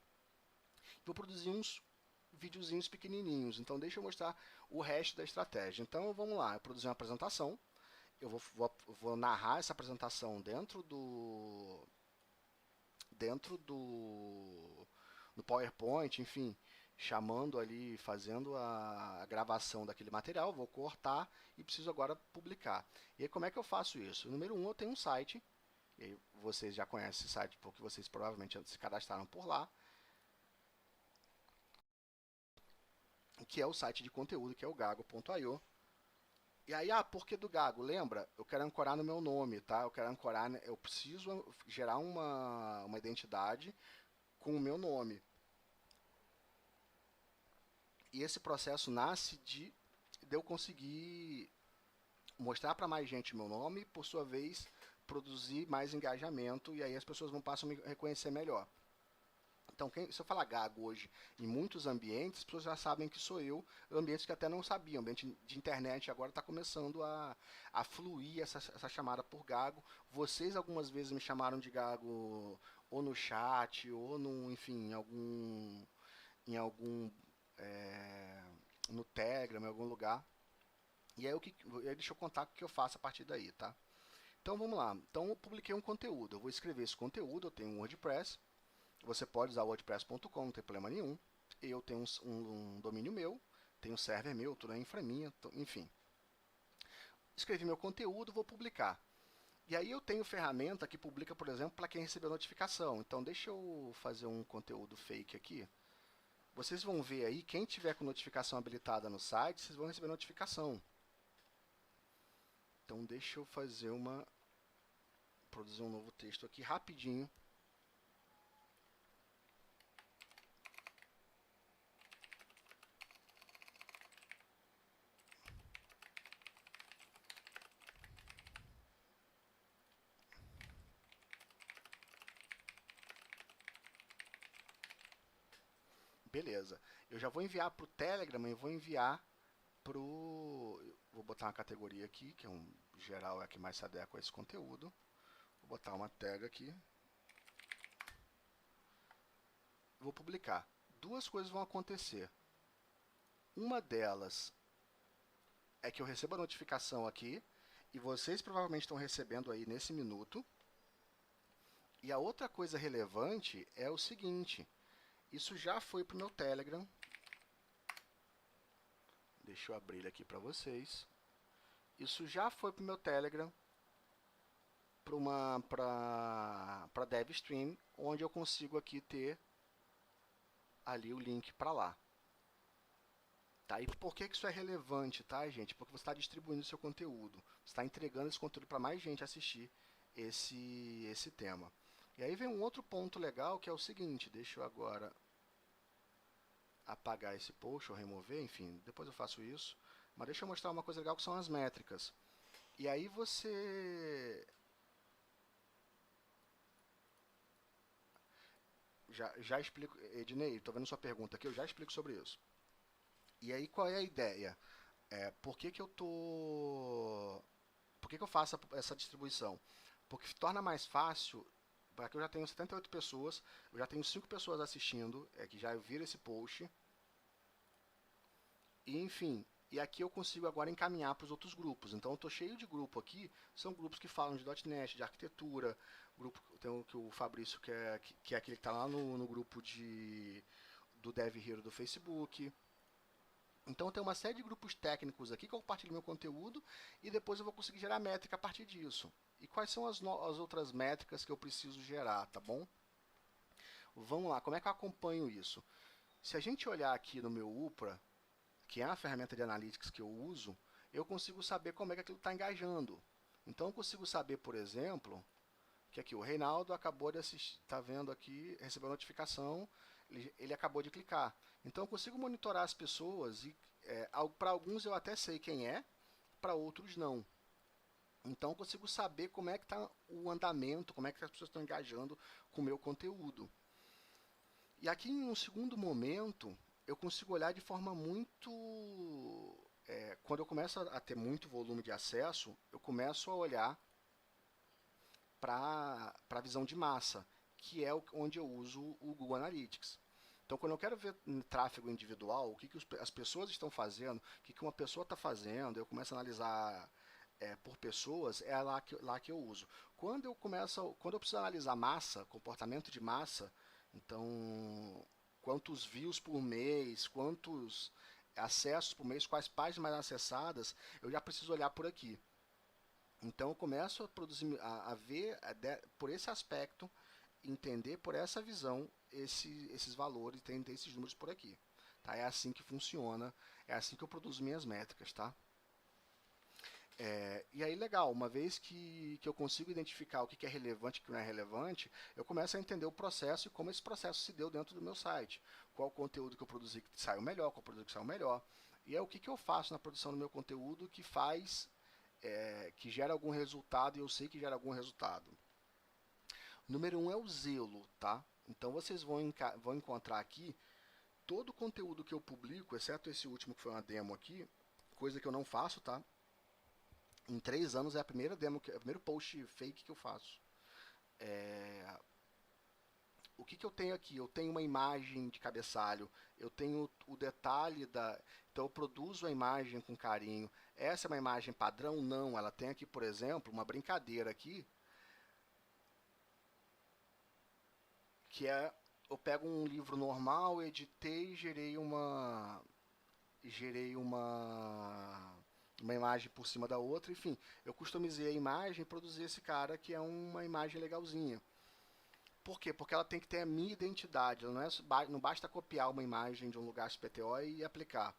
Vou produzir uns videozinhos pequenininhos. Então deixa eu mostrar o resto da estratégia. Então vamos lá, eu produzi uma apresentação. Eu vou narrar essa apresentação dentro do no PowerPoint, enfim, chamando ali, fazendo a gravação daquele material, vou cortar e preciso agora publicar. E aí como é que eu faço isso? Número 1, eu tenho um site, e aí vocês já conhecem esse site porque vocês provavelmente se cadastraram por lá, que é o site de conteúdo, que é o gago.io. E aí, por que do Gago? Lembra? Eu quero ancorar no meu nome, tá? Eu preciso gerar uma identidade com o meu nome. E esse processo nasce de eu conseguir mostrar para mais gente o meu nome, por sua vez, produzir mais engajamento, e aí as pessoas passam a me reconhecer melhor. Então, se eu falar Gago hoje em muitos ambientes, as pessoas já sabem que sou eu, ambientes que até não sabiam. Ambiente de internet agora está começando a fluir essa chamada por Gago. Vocês algumas vezes me chamaram de Gago ou no chat, ou enfim, no Telegram, em algum lugar. E aí, deixa eu contar o que eu faço a partir daí, tá? Então, vamos lá. Então, eu publiquei um conteúdo. Eu vou escrever esse conteúdo, eu tenho um WordPress. Você pode usar o wordpress.com, não tem problema nenhum. Eu tenho um domínio meu, tenho um server meu, tudo é infra minha, enfim. Escrevi meu conteúdo, vou publicar. E aí eu tenho ferramenta que publica, por exemplo, para quem recebeu notificação. Então deixa eu fazer um conteúdo fake aqui. Vocês vão ver aí, quem tiver com notificação habilitada no site, vocês vão receber notificação. Então deixa eu fazer uma produzir um novo texto aqui rapidinho. Beleza. Eu já vou enviar para o Telegram e vou enviar pro... Vou botar uma categoria aqui, que é um geral, é a que mais se adequa a esse conteúdo. Vou botar uma tag aqui. Vou publicar. Duas coisas vão acontecer. Uma delas é que eu recebo a notificação aqui, e vocês provavelmente estão recebendo aí nesse minuto. E a outra coisa relevante é o seguinte: isso já foi para o meu Telegram. Deixa eu abrir ele aqui para vocês. Isso já foi para o meu Telegram, para DevStream, onde eu consigo aqui ter ali o link para lá. Tá? E por que isso é relevante, tá, gente? Porque você está distribuindo o seu conteúdo. Você está entregando esse conteúdo para mais gente assistir esse tema. E aí vem um outro ponto legal, que é o seguinte. Deixa eu agora apagar esse post ou remover, enfim, depois eu faço isso. Mas deixa eu mostrar uma coisa legal, que são as métricas. E aí você... Já explico, Ednei, estou vendo sua pergunta aqui, eu já explico sobre isso. E aí qual é a ideia? Por que eu faço essa distribuição? Porque torna mais fácil, para que eu já tenho 78 pessoas, eu já tenho 5 pessoas assistindo, que já viram esse post. E enfim, e aqui eu consigo agora encaminhar para os outros grupos. Então eu estou cheio de grupo aqui, são grupos que falam de .NET, de arquitetura, grupo, tem o Fabrício, que é aquele que está lá no grupo do Dev Hero do Facebook. Então tem uma série de grupos técnicos aqui que eu compartilho meu conteúdo e depois eu vou conseguir gerar métrica a partir disso. E quais são as outras métricas que eu preciso gerar, tá bom? Vamos lá, como é que eu acompanho isso? Se a gente olhar aqui no meu UPRA, que é a ferramenta de analytics que eu uso, eu consigo saber como é que aquilo está engajando. Então eu consigo saber, por exemplo, que aqui o Reinaldo acabou de assistir, está vendo aqui, recebeu a notificação, ele acabou de clicar. Então eu consigo monitorar as pessoas e para alguns eu até sei quem é, para outros não. Então eu consigo saber como é que está o andamento, como é que as pessoas estão engajando com o meu conteúdo. E aqui em um segundo momento, eu consigo olhar de forma muito... quando eu começo a ter muito volume de acesso, eu começo a olhar para a visão de massa, que é onde eu uso o Google Analytics. Então, quando eu quero ver tráfego individual, o que as pessoas estão fazendo, o que uma pessoa está fazendo, eu começo a analisar por pessoas, é lá que eu uso. Quando eu preciso analisar massa, comportamento de massa, então, quantos views por mês, quantos acessos por mês, quais páginas mais acessadas, eu já preciso olhar por aqui. Então eu começo a produzir, a ver por esse aspecto, entender por essa visão esses valores, entender esses números por aqui. Tá? É assim que funciona, é assim que eu produzo minhas métricas. Tá? E aí legal, uma vez que eu consigo identificar o que é relevante e o que não é relevante, eu começo a entender o processo e como esse processo se deu dentro do meu site. Qual o conteúdo que eu produzi que saiu melhor, qual o produto que saiu melhor. E é o que eu faço na produção do meu conteúdo que faz... que gera algum resultado, e eu sei que gera algum resultado. Número 1 é o zelo, tá? Então vocês vão encontrar aqui todo o conteúdo que eu publico, exceto esse último que foi uma demo aqui, coisa que eu não faço, tá? Em 3 anos é a primeira demo, o primeiro post fake que eu faço. O que eu tenho aqui? Eu tenho uma imagem de cabeçalho, eu tenho o detalhe então eu produzo a imagem com carinho. Essa é uma imagem padrão? Não, ela tem aqui, por exemplo, uma brincadeira aqui, que eu pego um livro normal, editei, gerei uma imagem por cima da outra, enfim, eu customizei a imagem e produzi esse cara que é uma imagem legalzinha. Por quê? Porque ela tem que ter a minha identidade. Ela não basta copiar uma imagem de um lugar XPTO e aplicar.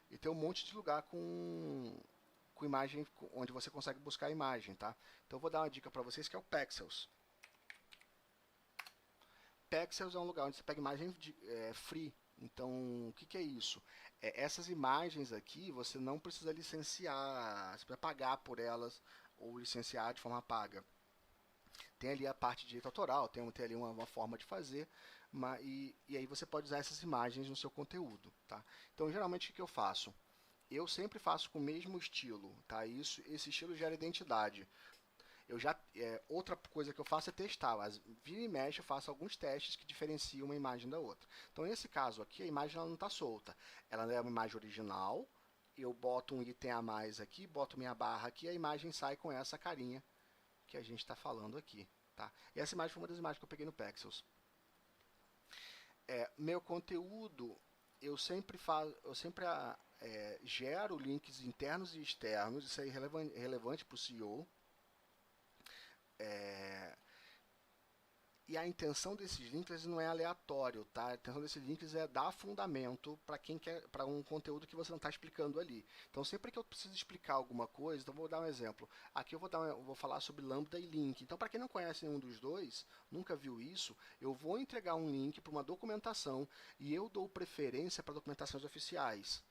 E tem um monte de lugar com com imagem, onde você consegue buscar a imagem, tá? Então eu vou dar uma dica para vocês que é o Pexels. Pexels é um lugar onde você pega imagem free. Então, o que é isso? Essas imagens aqui você não precisa licenciar, você precisa pagar por elas ou licenciar de forma paga. Tem ali a parte de direito autoral, tem ali uma forma de fazer, e aí você pode usar essas imagens no seu conteúdo, tá? Então, geralmente, o que eu faço? Eu sempre faço com o mesmo estilo, tá? Esse estilo gera identidade. Outra coisa que eu faço é testar. Vira e mexe, eu faço alguns testes que diferenciam uma imagem da outra. Então, nesse caso aqui, a imagem ela não está solta. Ela é uma imagem original, eu boto um item a mais aqui, boto minha barra aqui, a imagem sai com essa carinha que a gente está falando aqui. Tá? E essa imagem foi uma das imagens que eu peguei no Pexels. Meu conteúdo, eu sempre gero links internos e externos, isso é relevante para o SEO. E a intenção desses links não é aleatório, tá? A intenção desses links é dar fundamento para quem quer, para um conteúdo que você não está explicando ali. Então, sempre que eu preciso explicar alguma coisa, então vou dar um exemplo. Aqui eu vou falar sobre lambda e link. Então, para quem não conhece nenhum dos dois, nunca viu isso, eu vou entregar um link para uma documentação e eu dou preferência para documentações oficiais.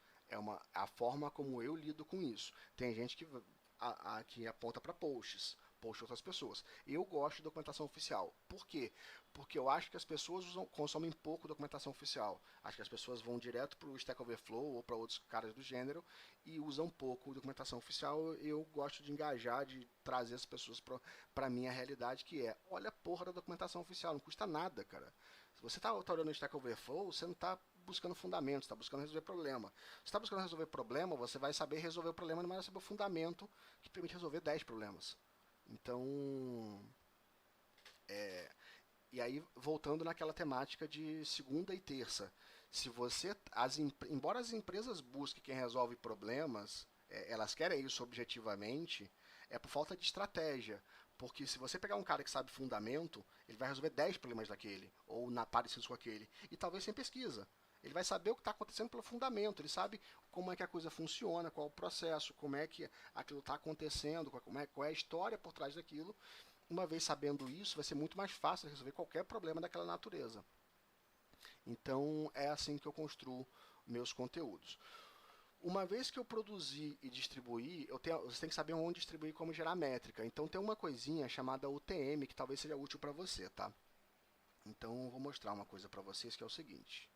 A forma como eu lido com isso. Tem gente que aponta para post de outras pessoas. Eu gosto de documentação oficial. Por quê? Porque eu acho que as pessoas consomem pouco documentação oficial. Acho que as pessoas vão direto para o Stack Overflow ou para outros caras do gênero e usam pouco documentação oficial. Eu gosto de engajar, de trazer as pessoas para a minha realidade, que é, olha a porra da documentação oficial, não custa nada, cara. Se você está olhando o Stack Overflow, você não está buscando fundamentos, está buscando resolver problema. Se está buscando resolver problema, você vai saber resolver o problema, mas vai saber o fundamento que permite resolver 10 problemas. Então, e aí voltando naquela temática de segunda e terça, se você, embora as empresas busquem quem resolve problemas, elas querem isso objetivamente, é por falta de estratégia, porque se você pegar um cara que sabe fundamento, ele vai resolver 10 problemas daquele, ou parecidos com aquele, e talvez sem pesquisa. Ele vai saber o que está acontecendo pelo fundamento, ele sabe como é que a coisa funciona, qual é o processo, como é que aquilo está acontecendo, qual é a história por trás daquilo. Uma vez sabendo isso, vai ser muito mais fácil resolver qualquer problema daquela natureza. Então, é assim que eu construo meus conteúdos. Uma vez que eu produzi e distribuir, você tem que saber onde distribuir e como gerar métrica. Então, tem uma coisinha chamada UTM que talvez seja útil para você, tá? Então, eu vou mostrar uma coisa para vocês que é o seguinte.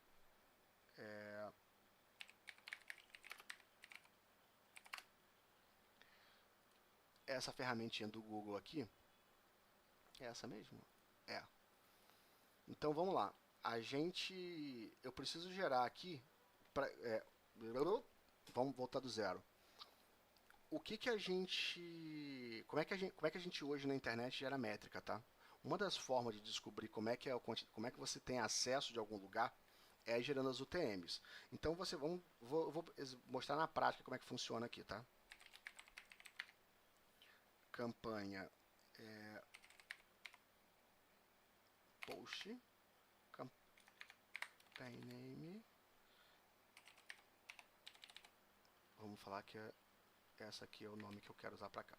Essa ferramentinha do Google aqui, é essa mesmo? É. Então vamos lá. Eu preciso gerar aqui, vamos voltar do zero. Como é que a gente hoje na internet gera métrica, tá? Uma das formas de descobrir como é que você tem acesso de algum lugar é gerando as UTMs. Então vou mostrar na prática como é que funciona aqui, tá? Campanha post, campaign name. Vamos falar que essa aqui é o nome que eu quero usar para cá.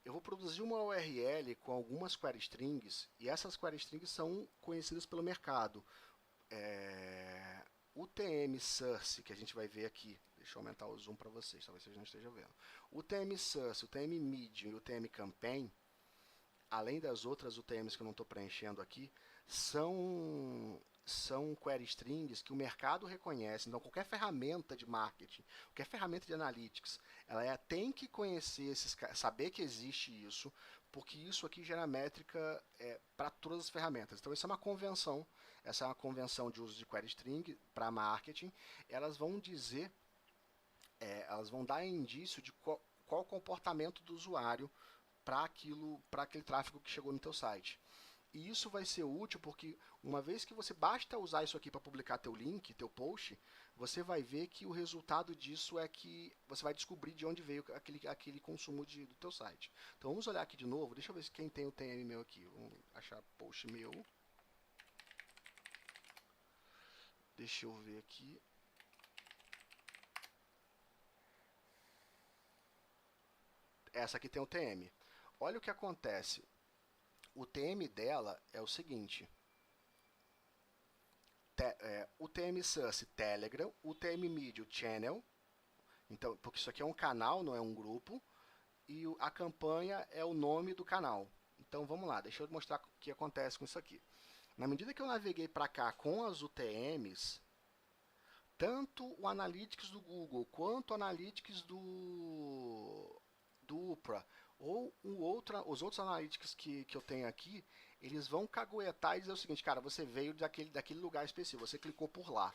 Eu vou produzir uma URL com algumas query strings e essas query strings são conhecidas pelo mercado. UTM source, que a gente vai ver aqui. Deixa eu aumentar o zoom para vocês, talvez vocês não estejam vendo. UTM source, UTM medium e UTM campaign, além das outras UTMs que eu não estou preenchendo aqui, são query strings que o mercado reconhece. Então, qualquer ferramenta de marketing, qualquer ferramenta de analytics, ela tem que conhecer saber que existe isso, porque isso aqui gera métrica para todas as ferramentas. Então, isso é uma convenção. Essa é uma convenção de uso de query string para marketing. Elas vão dizer, elas vão dar indício de qual o comportamento do usuário para aquele tráfego que chegou no teu site. E isso vai ser útil porque uma vez que você basta usar isso aqui para publicar teu link, teu post, você vai ver que o resultado disso é que você vai descobrir de onde veio aquele consumo do teu site. Então vamos olhar aqui de novo, deixa eu ver se quem tem o TM meu aqui. Vamos achar post meu. Deixa eu ver aqui. essa aqui tem o TM. Olha o que acontece. O TM dela é o seguinte. O TM Source, Telegram, o TM Media, Channel. Então, porque isso aqui é um canal, não é um grupo. E a campanha é o nome do canal. Então vamos lá, deixa eu mostrar o que acontece com isso aqui. Na medida que eu naveguei para cá com as UTMs, tanto o Analytics do Google quanto o Analytics do UPRA ou os outros Analytics que eu tenho aqui, eles vão caguetar e dizer o seguinte, cara, você veio daquele lugar específico, você clicou por lá.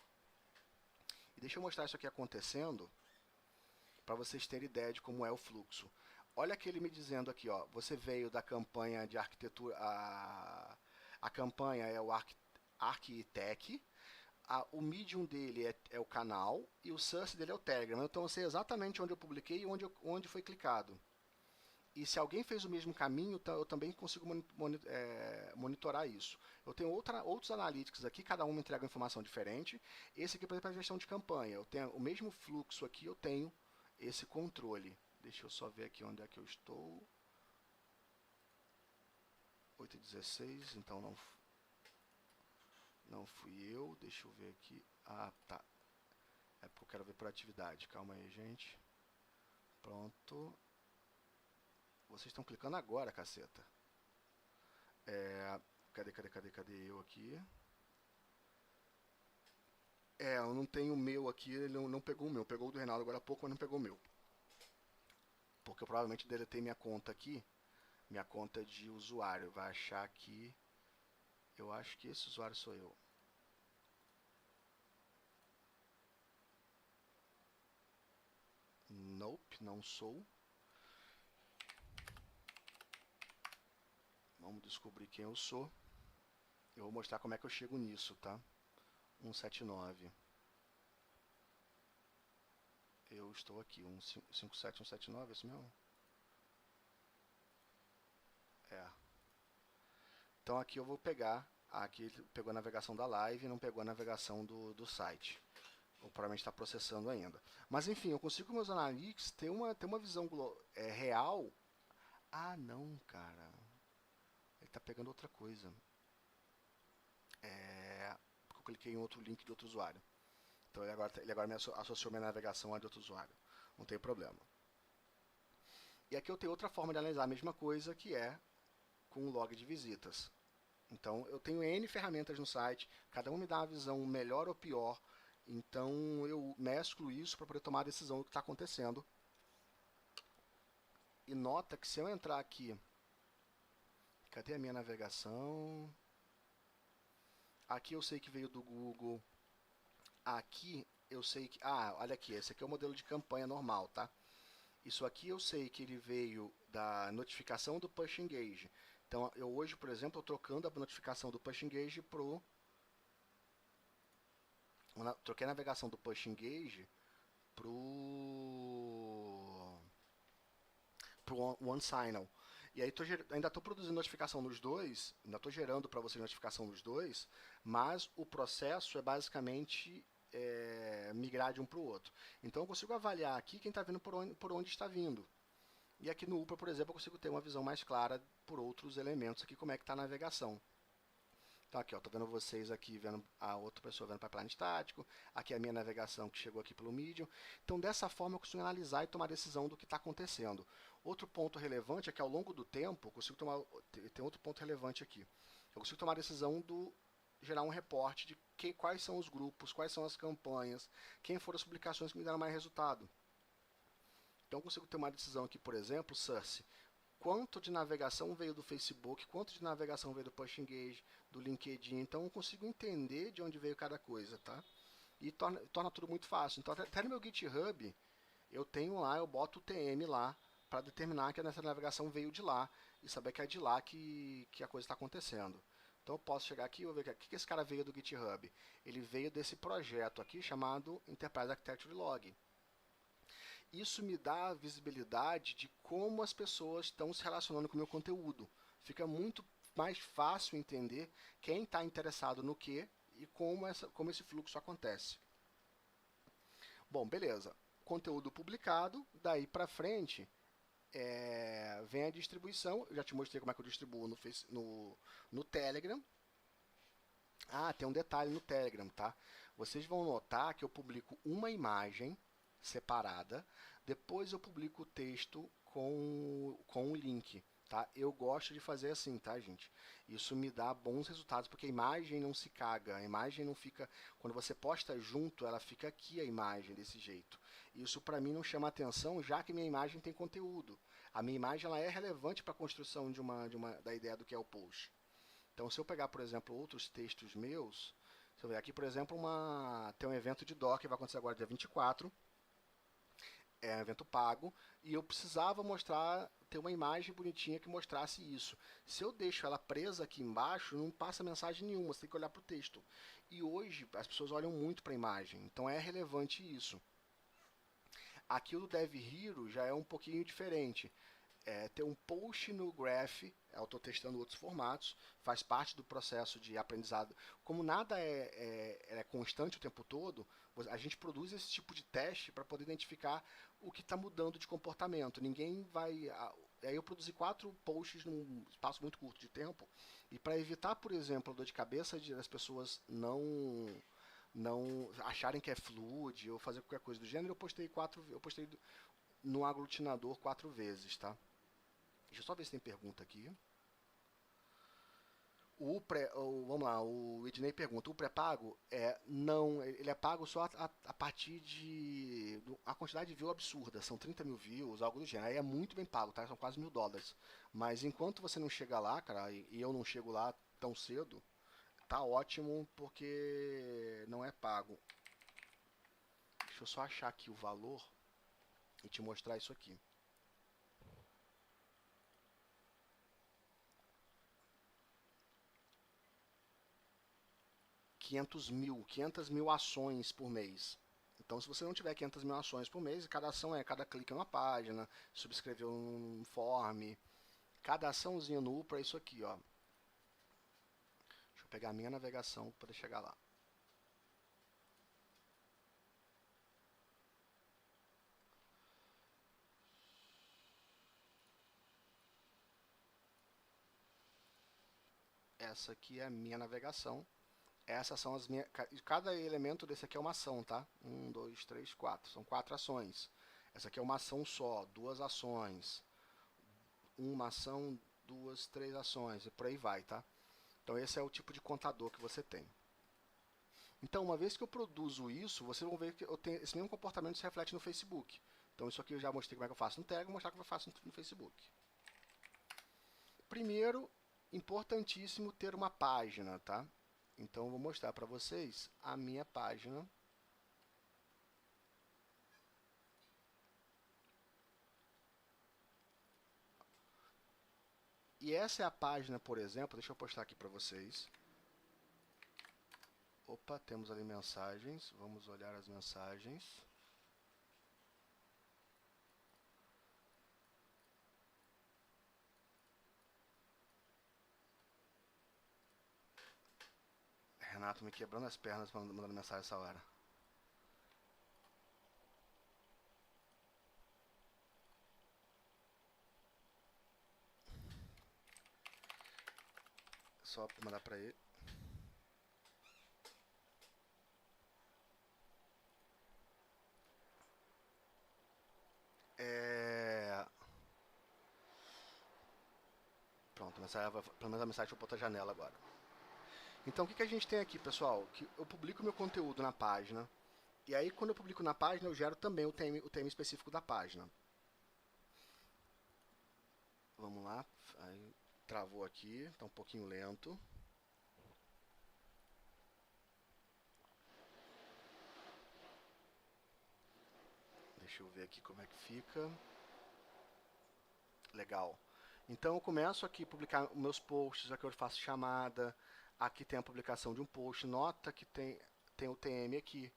E deixa eu mostrar isso aqui acontecendo para vocês terem ideia de como é o fluxo. Olha aqui ele me dizendo aqui, ó, você veio da campanha de arquitetura, a campanha é o Architect, o medium dele é o canal e o source dele é o Telegram. Então eu sei exatamente onde eu publiquei e onde foi clicado. E se alguém fez o mesmo caminho, eu também consigo monitorar isso. Eu tenho outros analytics aqui, cada um me entrega uma informação diferente. Esse aqui, por exemplo, é a gestão de campanha. Eu tenho o mesmo fluxo aqui, eu tenho esse controle. Deixa eu só ver aqui onde é que eu estou. 8h16, então não fui eu. Deixa eu ver aqui. Ah, tá. É porque eu quero ver por atividade. Calma aí, gente. Pronto. Vocês estão clicando agora, caceta. Cadê eu aqui? Eu não tenho o meu aqui, ele não pegou o meu. Pegou o do Reinaldo agora há pouco, mas não pegou o meu. Porque eu provavelmente deletei minha conta aqui. Minha conta de usuário. Vai achar que... Eu acho que esse usuário sou eu. Nope, não sou. Vamos descobrir quem eu sou. Eu vou mostrar como é que eu chego nisso, tá? 179. Eu estou aqui, 57179, é isso mesmo? Então aqui eu vou pegar, aqui ele pegou a navegação da live e não pegou a navegação do site. Ou provavelmente está processando ainda. Mas enfim, eu consigo com meus analytics ter uma visão real. Ah, não, cara. Ele está pegando outra coisa. Porque eu cliquei em outro link de outro usuário. Então ele agora me associou minha navegação a de outro usuário. Não tem problema. E aqui eu tenho outra forma de analisar a mesma coisa, que é com o log de visitas. Então eu tenho N ferramentas no site, cada uma me dá uma visão melhor ou pior. Então eu mesclo isso para poder tomar a decisão do que está acontecendo. E nota que se eu entrar aqui... Cadê a minha navegação? Aqui eu sei que veio do Google. Aqui eu sei que... Ah, olha aqui, esse aqui é o modelo de campanha normal, tá? Isso aqui eu sei que ele veio da notificação do Push Engage. Então, eu hoje, por exemplo, estou trocando a notificação do Push Engage troquei a navegação do Push Engage pro OneSignal. E aí ainda estou produzindo notificação nos dois, ainda estou gerando para vocês notificação nos dois, mas o processo é basicamente migrar de um para o outro. Então eu consigo avaliar aqui quem está vindo por onde está vindo. E aqui no UPA, por exemplo, eu consigo ter uma visão mais clara por outros elementos aqui, como é que está a navegação. Então aqui, estou vendo vocês aqui, vendo a outra pessoa vendo pipeline estático, aqui é a minha navegação que chegou aqui pelo Medium. Então dessa forma eu consigo analisar e tomar decisão do que está acontecendo. Outro ponto relevante é que ao longo do tempo, eu consigo tem outro ponto relevante aqui. Eu consigo tomar a decisão gerar um reporte de quais são os grupos, quais são as campanhas, quem foram as publicações que me deram mais resultado. Então eu consigo ter uma decisão aqui, por exemplo, Source. Quanto de navegação veio do Facebook, quanto de navegação veio do Push Engage, do LinkedIn. Então eu consigo entender de onde veio cada coisa, tá? E torna tudo muito fácil. Então até no meu GitHub, eu boto o TM lá para determinar que essa navegação veio de lá e saber que é de lá que a coisa está acontecendo. Então eu posso chegar aqui e ver o que esse cara veio do GitHub. Ele veio desse projeto aqui chamado Enterprise Architecture Log. Isso me dá a visibilidade de como as pessoas estão se relacionando com o meu conteúdo. Fica muito mais fácil entender quem está interessado no que e como esse fluxo acontece. Bom, beleza. Conteúdo publicado, daí para frente, vem a distribuição. Eu já te mostrei como é que eu distribuo no Telegram. Ah, tem um detalhe no Telegram, tá? Vocês vão notar que eu publico uma imagem separada, depois eu publico o texto com um link, tá? Eu gosto de fazer assim, tá, gente? Isso me dá bons resultados, porque a imagem não se caga, a imagem não fica... Quando você posta junto, ela fica aqui a imagem, desse jeito. Isso para mim não chama atenção, já que minha imagem tem conteúdo. A minha imagem ela é relevante para a construção da ideia do que é o post. Então, se eu pegar, por exemplo, outros textos meus, se eu ver aqui, por exemplo, tem um evento de Docker que vai acontecer agora dia 24, é um evento pago, e eu precisava ter uma imagem bonitinha que mostrasse isso. Se eu deixo ela presa aqui embaixo, não passa mensagem nenhuma, você tem que olhar para o texto. E hoje as pessoas olham muito para a imagem, então é relevante isso. Aqui o do Dev Hero já é um pouquinho diferente. Ter um post no Graph, eu estou testando outros formatos, faz parte do processo de aprendizado. Como nada é constante o tempo todo, a gente produz esse tipo de teste para poder identificar o que está mudando de comportamento. Ninguém vai... Aí eu produzi 4 posts num espaço muito curto de tempo, e para evitar, por exemplo, a dor de cabeça das pessoas não acharem que é fluid ou fazer qualquer coisa do gênero, eu postei no aglutinador 4 vezes, tá? Deixa eu só ver se tem pergunta aqui. Vamos lá, o Ednei pergunta, o pré-pago? Não, ele é pago só a partir de... A quantidade de views absurda, são 30 mil views, algo do gênero. Aí é muito bem pago, tá? São quase $1000. Mas enquanto você não chega lá, cara, e eu não chego lá tão cedo, tá ótimo porque não é pago. Deixa eu só achar aqui o valor e te mostrar isso aqui. $500 mil ações por mês. Então, se você não tiver 500 mil ações por mês, cada ação cada clique numa página, subscrever um form, cada açãozinha no Upra é isso aqui, ó. Deixa eu pegar a minha navegação para chegar lá. Essa aqui é a minha navegação. Essas são as minhas... Cada elemento desse aqui é uma ação, tá? 1, 2, 3, 4. São 4 ações. Essa aqui é uma ação só, 2 ações. Uma ação, 2, 3 ações. E por aí vai, tá? Então esse é o tipo de contador que você tem. Então, uma vez que eu produzo isso, vocês vão ver que eu tenho esse mesmo comportamento se reflete no Facebook. Então isso aqui eu já mostrei como é que eu faço no Telegram, vou mostrar como eu faço no Facebook. Primeiro, importantíssimo ter uma página, tá? Então eu vou mostrar para vocês a minha página. E essa é a página, por exemplo, deixa eu postar aqui para vocês. Opa, temos ali mensagens, vamos olhar as mensagens. Renato me quebrando as pernas mandando mensagem essa hora. Só mandar para ele. Pronto, pelo menos a mensagem foi para outra janela agora. Então, o que a gente tem aqui, pessoal? Que eu publico meu conteúdo na página, e aí quando eu publico na página, eu gero também o tema específico da página. Vamos lá, aí, travou aqui, está um pouquinho lento. Deixa eu ver aqui como é que fica. Legal. Então eu começo aqui a publicar meus posts, aqui eu faço chamada, aqui tem a publicação de um post, nota que tem o TM aqui.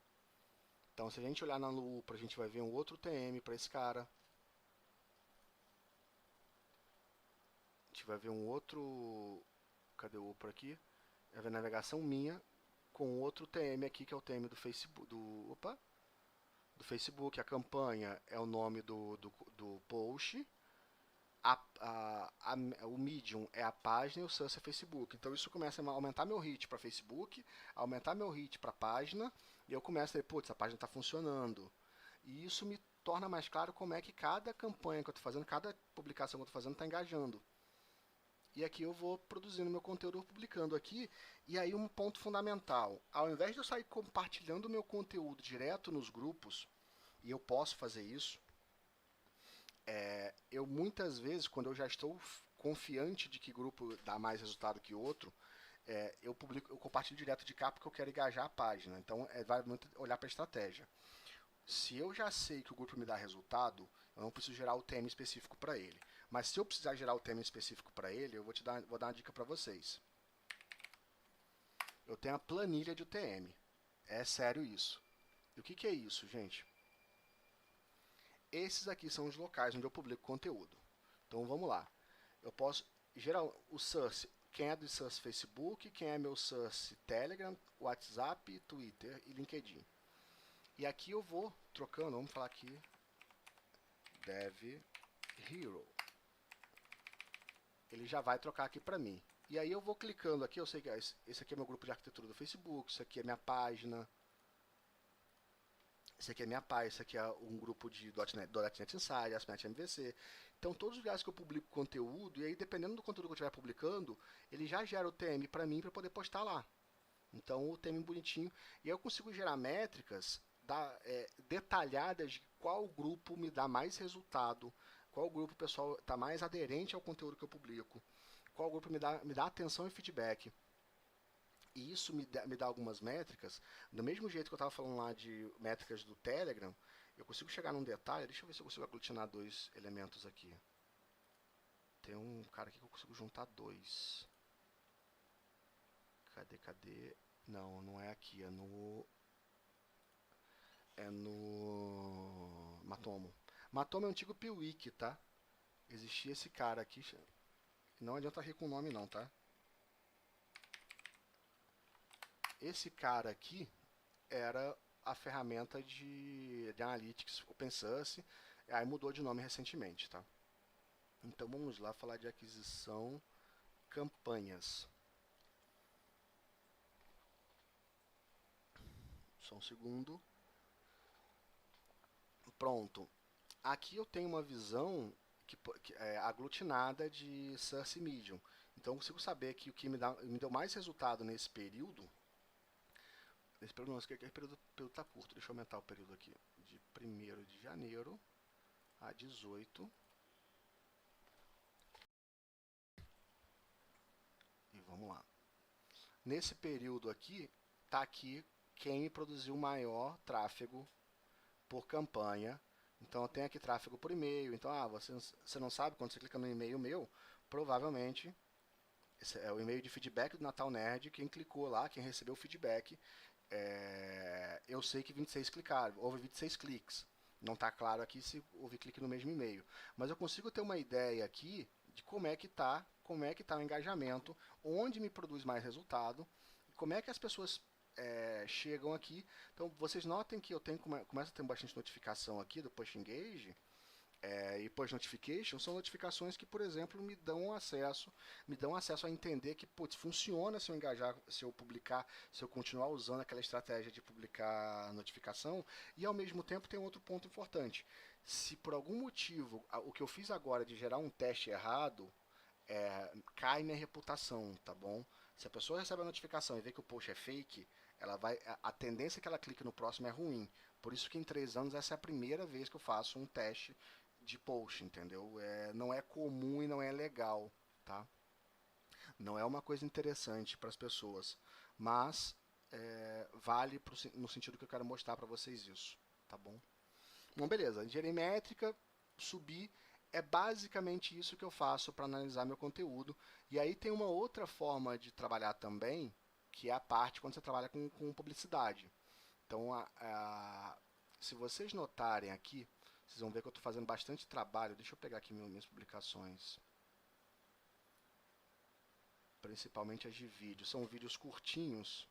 Então se a gente olhar na lupa, a gente vai ver um outro TM para esse cara. A gente vai ver um outro... Cadê o Upra aqui? Vai ver a navegação minha com outro TM aqui, que é o TM do Facebook. Do Facebook. A campanha é o nome do post. o Medium é a página e o Source é Facebook. Então isso começa a aumentar meu reach para Facebook, aumentar meu reach para a página, e eu começo a dizer, putz, a página está funcionando. E isso me torna mais claro como é que cada campanha que eu estou fazendo, cada publicação que eu estou fazendo está engajando. E aqui eu vou produzindo meu conteúdo, publicando aqui. E aí um ponto fundamental, ao invés de eu sair compartilhando meu conteúdo direto nos grupos, e eu posso fazer isso, eu muitas vezes, quando eu já estou confiante de que grupo dá mais resultado que outro, eu compartilho direto de cá porque eu quero engajar a página. Então, vai muito olhar para a estratégia. Se eu já sei que o grupo me dá resultado, eu não preciso gerar o tema específico para ele. Mas se eu precisar gerar o tema específico para ele, eu vou dar uma dica para vocês. Eu tenho a planilha de UTM. É sério isso. E o que é isso, gente? Esses aqui são os locais onde eu publico conteúdo. Então vamos lá. Eu posso gerar o source. Quem é do source Facebook, quem é meu source Telegram, WhatsApp, Twitter e LinkedIn. E aqui eu vou trocando, vamos falar aqui, Dev Hero. Ele já vai trocar aqui para mim. E aí eu vou clicando aqui, eu sei que esse aqui é meu grupo de arquitetura do Facebook, isso aqui é minha página. Esse aqui é minha página, esse aqui é um grupo de .NET Insider, ASP.NET MVC. Então, todos os lugares que eu publico conteúdo, e aí dependendo do conteúdo que eu estiver publicando, ele já gera o TM para mim para poder postar lá. Então, o TM bonitinho. E aí eu consigo gerar métricas detalhadas de qual grupo me dá mais resultado, qual grupo o pessoal está mais aderente ao conteúdo que eu publico, qual grupo me dá atenção e feedback. E isso me dá algumas métricas, do mesmo jeito que eu estava falando lá de métricas do Telegram, eu consigo chegar num detalhe, deixa eu ver se eu consigo aglutinar dois elementos aqui. Tem um cara aqui que eu consigo juntar dois. Cadê? Não, não é aqui, é no Matomo. Matomo é um antigo Piwik, tá? Existia esse cara aqui, não adianta rir com o nome não, tá? Esse cara aqui era a ferramenta de Analytics Open Source, aí mudou de nome recentemente, tá? Então vamos lá falar de aquisição campanhas. Só um segundo. Pronto. Aqui eu tenho uma visão que é aglutinada de Source Medium. Então eu consigo saber que o que me deu mais resultado nesse período. Esse período não, esse período está curto. Deixa eu aumentar o período aqui. De 1º de janeiro a 18. E vamos lá. Nesse período aqui, está aqui quem me produziu maior tráfego por campanha. Então eu tenho aqui tráfego por e-mail. Então, você não sabe, quando você clica no e-mail meu, provavelmente esse é o e-mail de feedback do Natal Nerd. Quem clicou lá, quem recebeu o feedback, eu sei que 26 clicaram, houve 26 cliques. Não está claro aqui se houve clique no mesmo e-mail. Mas eu consigo ter uma ideia aqui de como é que está o engajamento, onde me produz mais resultado, como é que as pessoas chegam aqui. Então vocês notem que eu começo a ter bastante notificação aqui do Push Engage. E Push Notification são notificações que, por exemplo, me dão acesso a entender que, putz, funciona se eu engajar, se eu publicar, se eu continuar usando aquela estratégia de publicar notificação. E ao mesmo tempo tem outro ponto importante. Se por algum motivo o que eu fiz agora de gerar um teste errado, cai minha reputação, tá bom? Se a pessoa recebe a notificação e vê que o post é fake, a tendência que ela clique no próximo é ruim. Por isso que em 3 anos essa é a primeira vez que eu faço um teste de post, entendeu? Não é comum e não é legal, tá? Não é uma coisa interessante para as pessoas, mas vale no sentido que eu quero mostrar para vocês isso, tá bom? Bom, beleza, gerei métrica, subi, é basicamente isso que eu faço para analisar meu conteúdo. E aí tem uma outra forma de trabalhar também, que é a parte quando você trabalha com publicidade. Então, se vocês notarem aqui, vocês vão ver que eu estou fazendo bastante trabalho. Deixa eu pegar aqui minhas publicações. Principalmente as de vídeo. São vídeos curtinhos.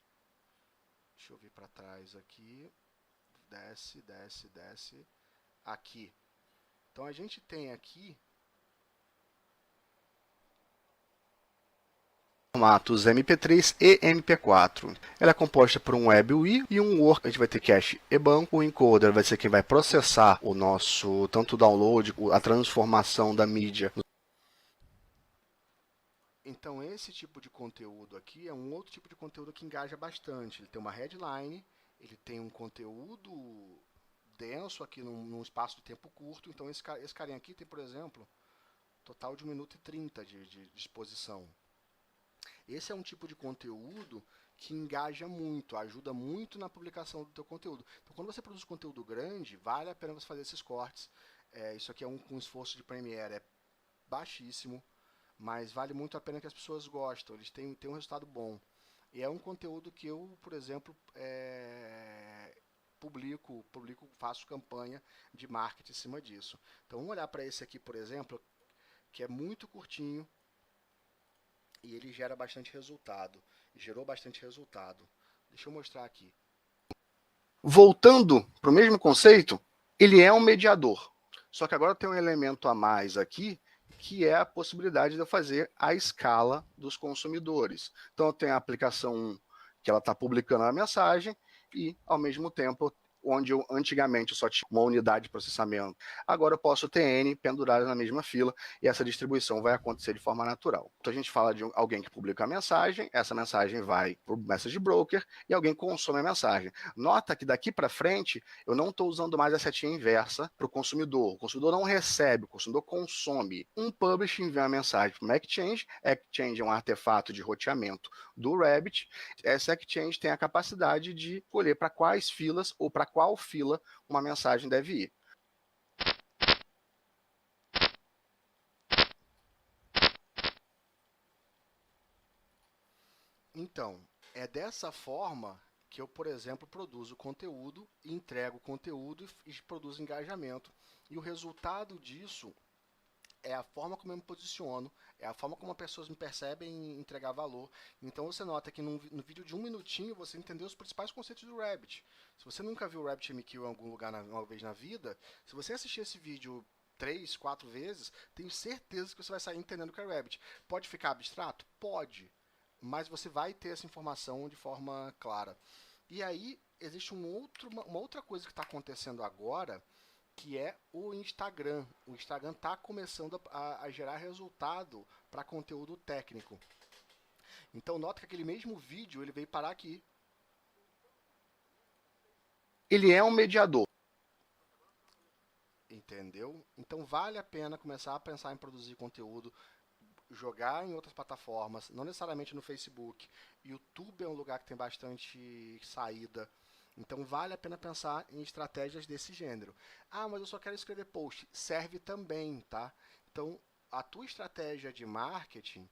Deixa eu vir para trás aqui. Desce. Aqui. Então, a gente tem aqui formatos MP3 e MP4. Ela é composta por um WebUI e um Word. A gente vai ter cache e banco. O encoder vai ser quem vai processar o nosso tanto o download, a transformação da mídia. Então esse tipo de conteúdo aqui é um outro tipo de conteúdo que engaja bastante. Ele tem uma headline, ele tem um conteúdo denso aqui num espaço de tempo curto. Então esse carinha aqui tem, por exemplo, total de 1 minuto e 30 de exposição. Esse é um tipo de conteúdo que engaja muito, ajuda muito na publicação do teu conteúdo. Então, quando você produz conteúdo grande, vale a pena você fazer esses cortes. Isso aqui é um esforço de Premiere, é baixíssimo, mas vale muito a pena que as pessoas gostam, eles têm um resultado bom. E é um conteúdo que eu, por exemplo, publico, faço campanha de marketing em cima disso. Então, vamos olhar para esse aqui, por exemplo, que é muito curtinho, e ele gera bastante resultado. Gerou bastante resultado. Deixa eu mostrar aqui. Voltando para o mesmo conceito, ele é um mediador. Só que agora tem um elemento a mais aqui, que é a possibilidade de eu fazer a escala dos consumidores. Então eu tenho a aplicação que ela está publicando a mensagem e, ao mesmo tempo, onde eu antigamente eu só tinha uma unidade de processamento, agora eu posso ter N penduradas na mesma fila e essa distribuição vai acontecer de forma natural. Então a gente fala de alguém que publica a mensagem, essa mensagem vai para o message broker e alguém consome a mensagem. Nota que daqui para frente eu não estou usando mais a setinha inversa para o consumidor não recebe, o consumidor consome. Um publish envia uma mensagem para uma Exchange, Exchange é um artefato de roteamento do Rabbit, essa Exchange tem a capacidade de escolher para quais filas ou para qual fila uma mensagem deve ir. Então, é dessa forma que eu, por exemplo, produzo conteúdo, entrego conteúdo e produzo engajamento. E o resultado disso é a forma como eu me posiciono, é a forma como as pessoas me percebem entregar valor. Então você nota que no vídeo de 1 minutinho você entendeu os principais conceitos do Rabbit. Se você nunca viu o Rabbit MQ em algum lugar uma vez na vida, se você assistir esse vídeo 3, 4 vezes, tenho certeza que você vai sair entendendo o que é Rabbit. Pode ficar abstrato? Pode. Mas você vai ter essa informação de forma clara. E aí, existe uma outra coisa que está acontecendo agora, que é o Instagram. O Instagram está começando a gerar resultado para conteúdo técnico. Então, nota que aquele mesmo vídeo ele veio parar aqui. Ele é um mediador. Entendeu? Então, vale a pena começar a pensar em produzir conteúdo, jogar em outras plataformas, não necessariamente no Facebook. YouTube é um lugar que tem bastante saída. Então vale a pena pensar em estratégias desse gênero. Ah, mas eu só quero escrever post. Serve também, tá? Então a tua estratégia de marketing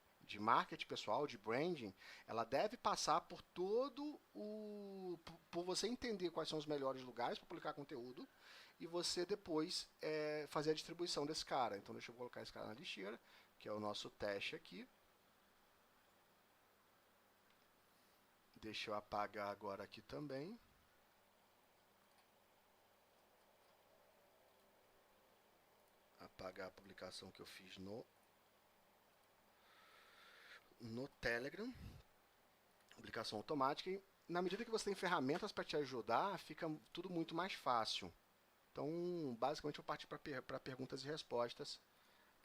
pessoal, de branding, ela deve passar por por você entender quais são os melhores lugares para publicar conteúdo e você depois fazer a distribuição desse cara. Então deixa eu colocar esse cara na lixeira, que é o nosso teste aqui. Deixa eu apagar agora aqui também. Apagar a publicação que eu fiz no Telegram. Publicação automática. E na medida que você tem ferramentas para te ajudar, fica tudo muito mais fácil. Então, basicamente, eu parti para perguntas e respostas.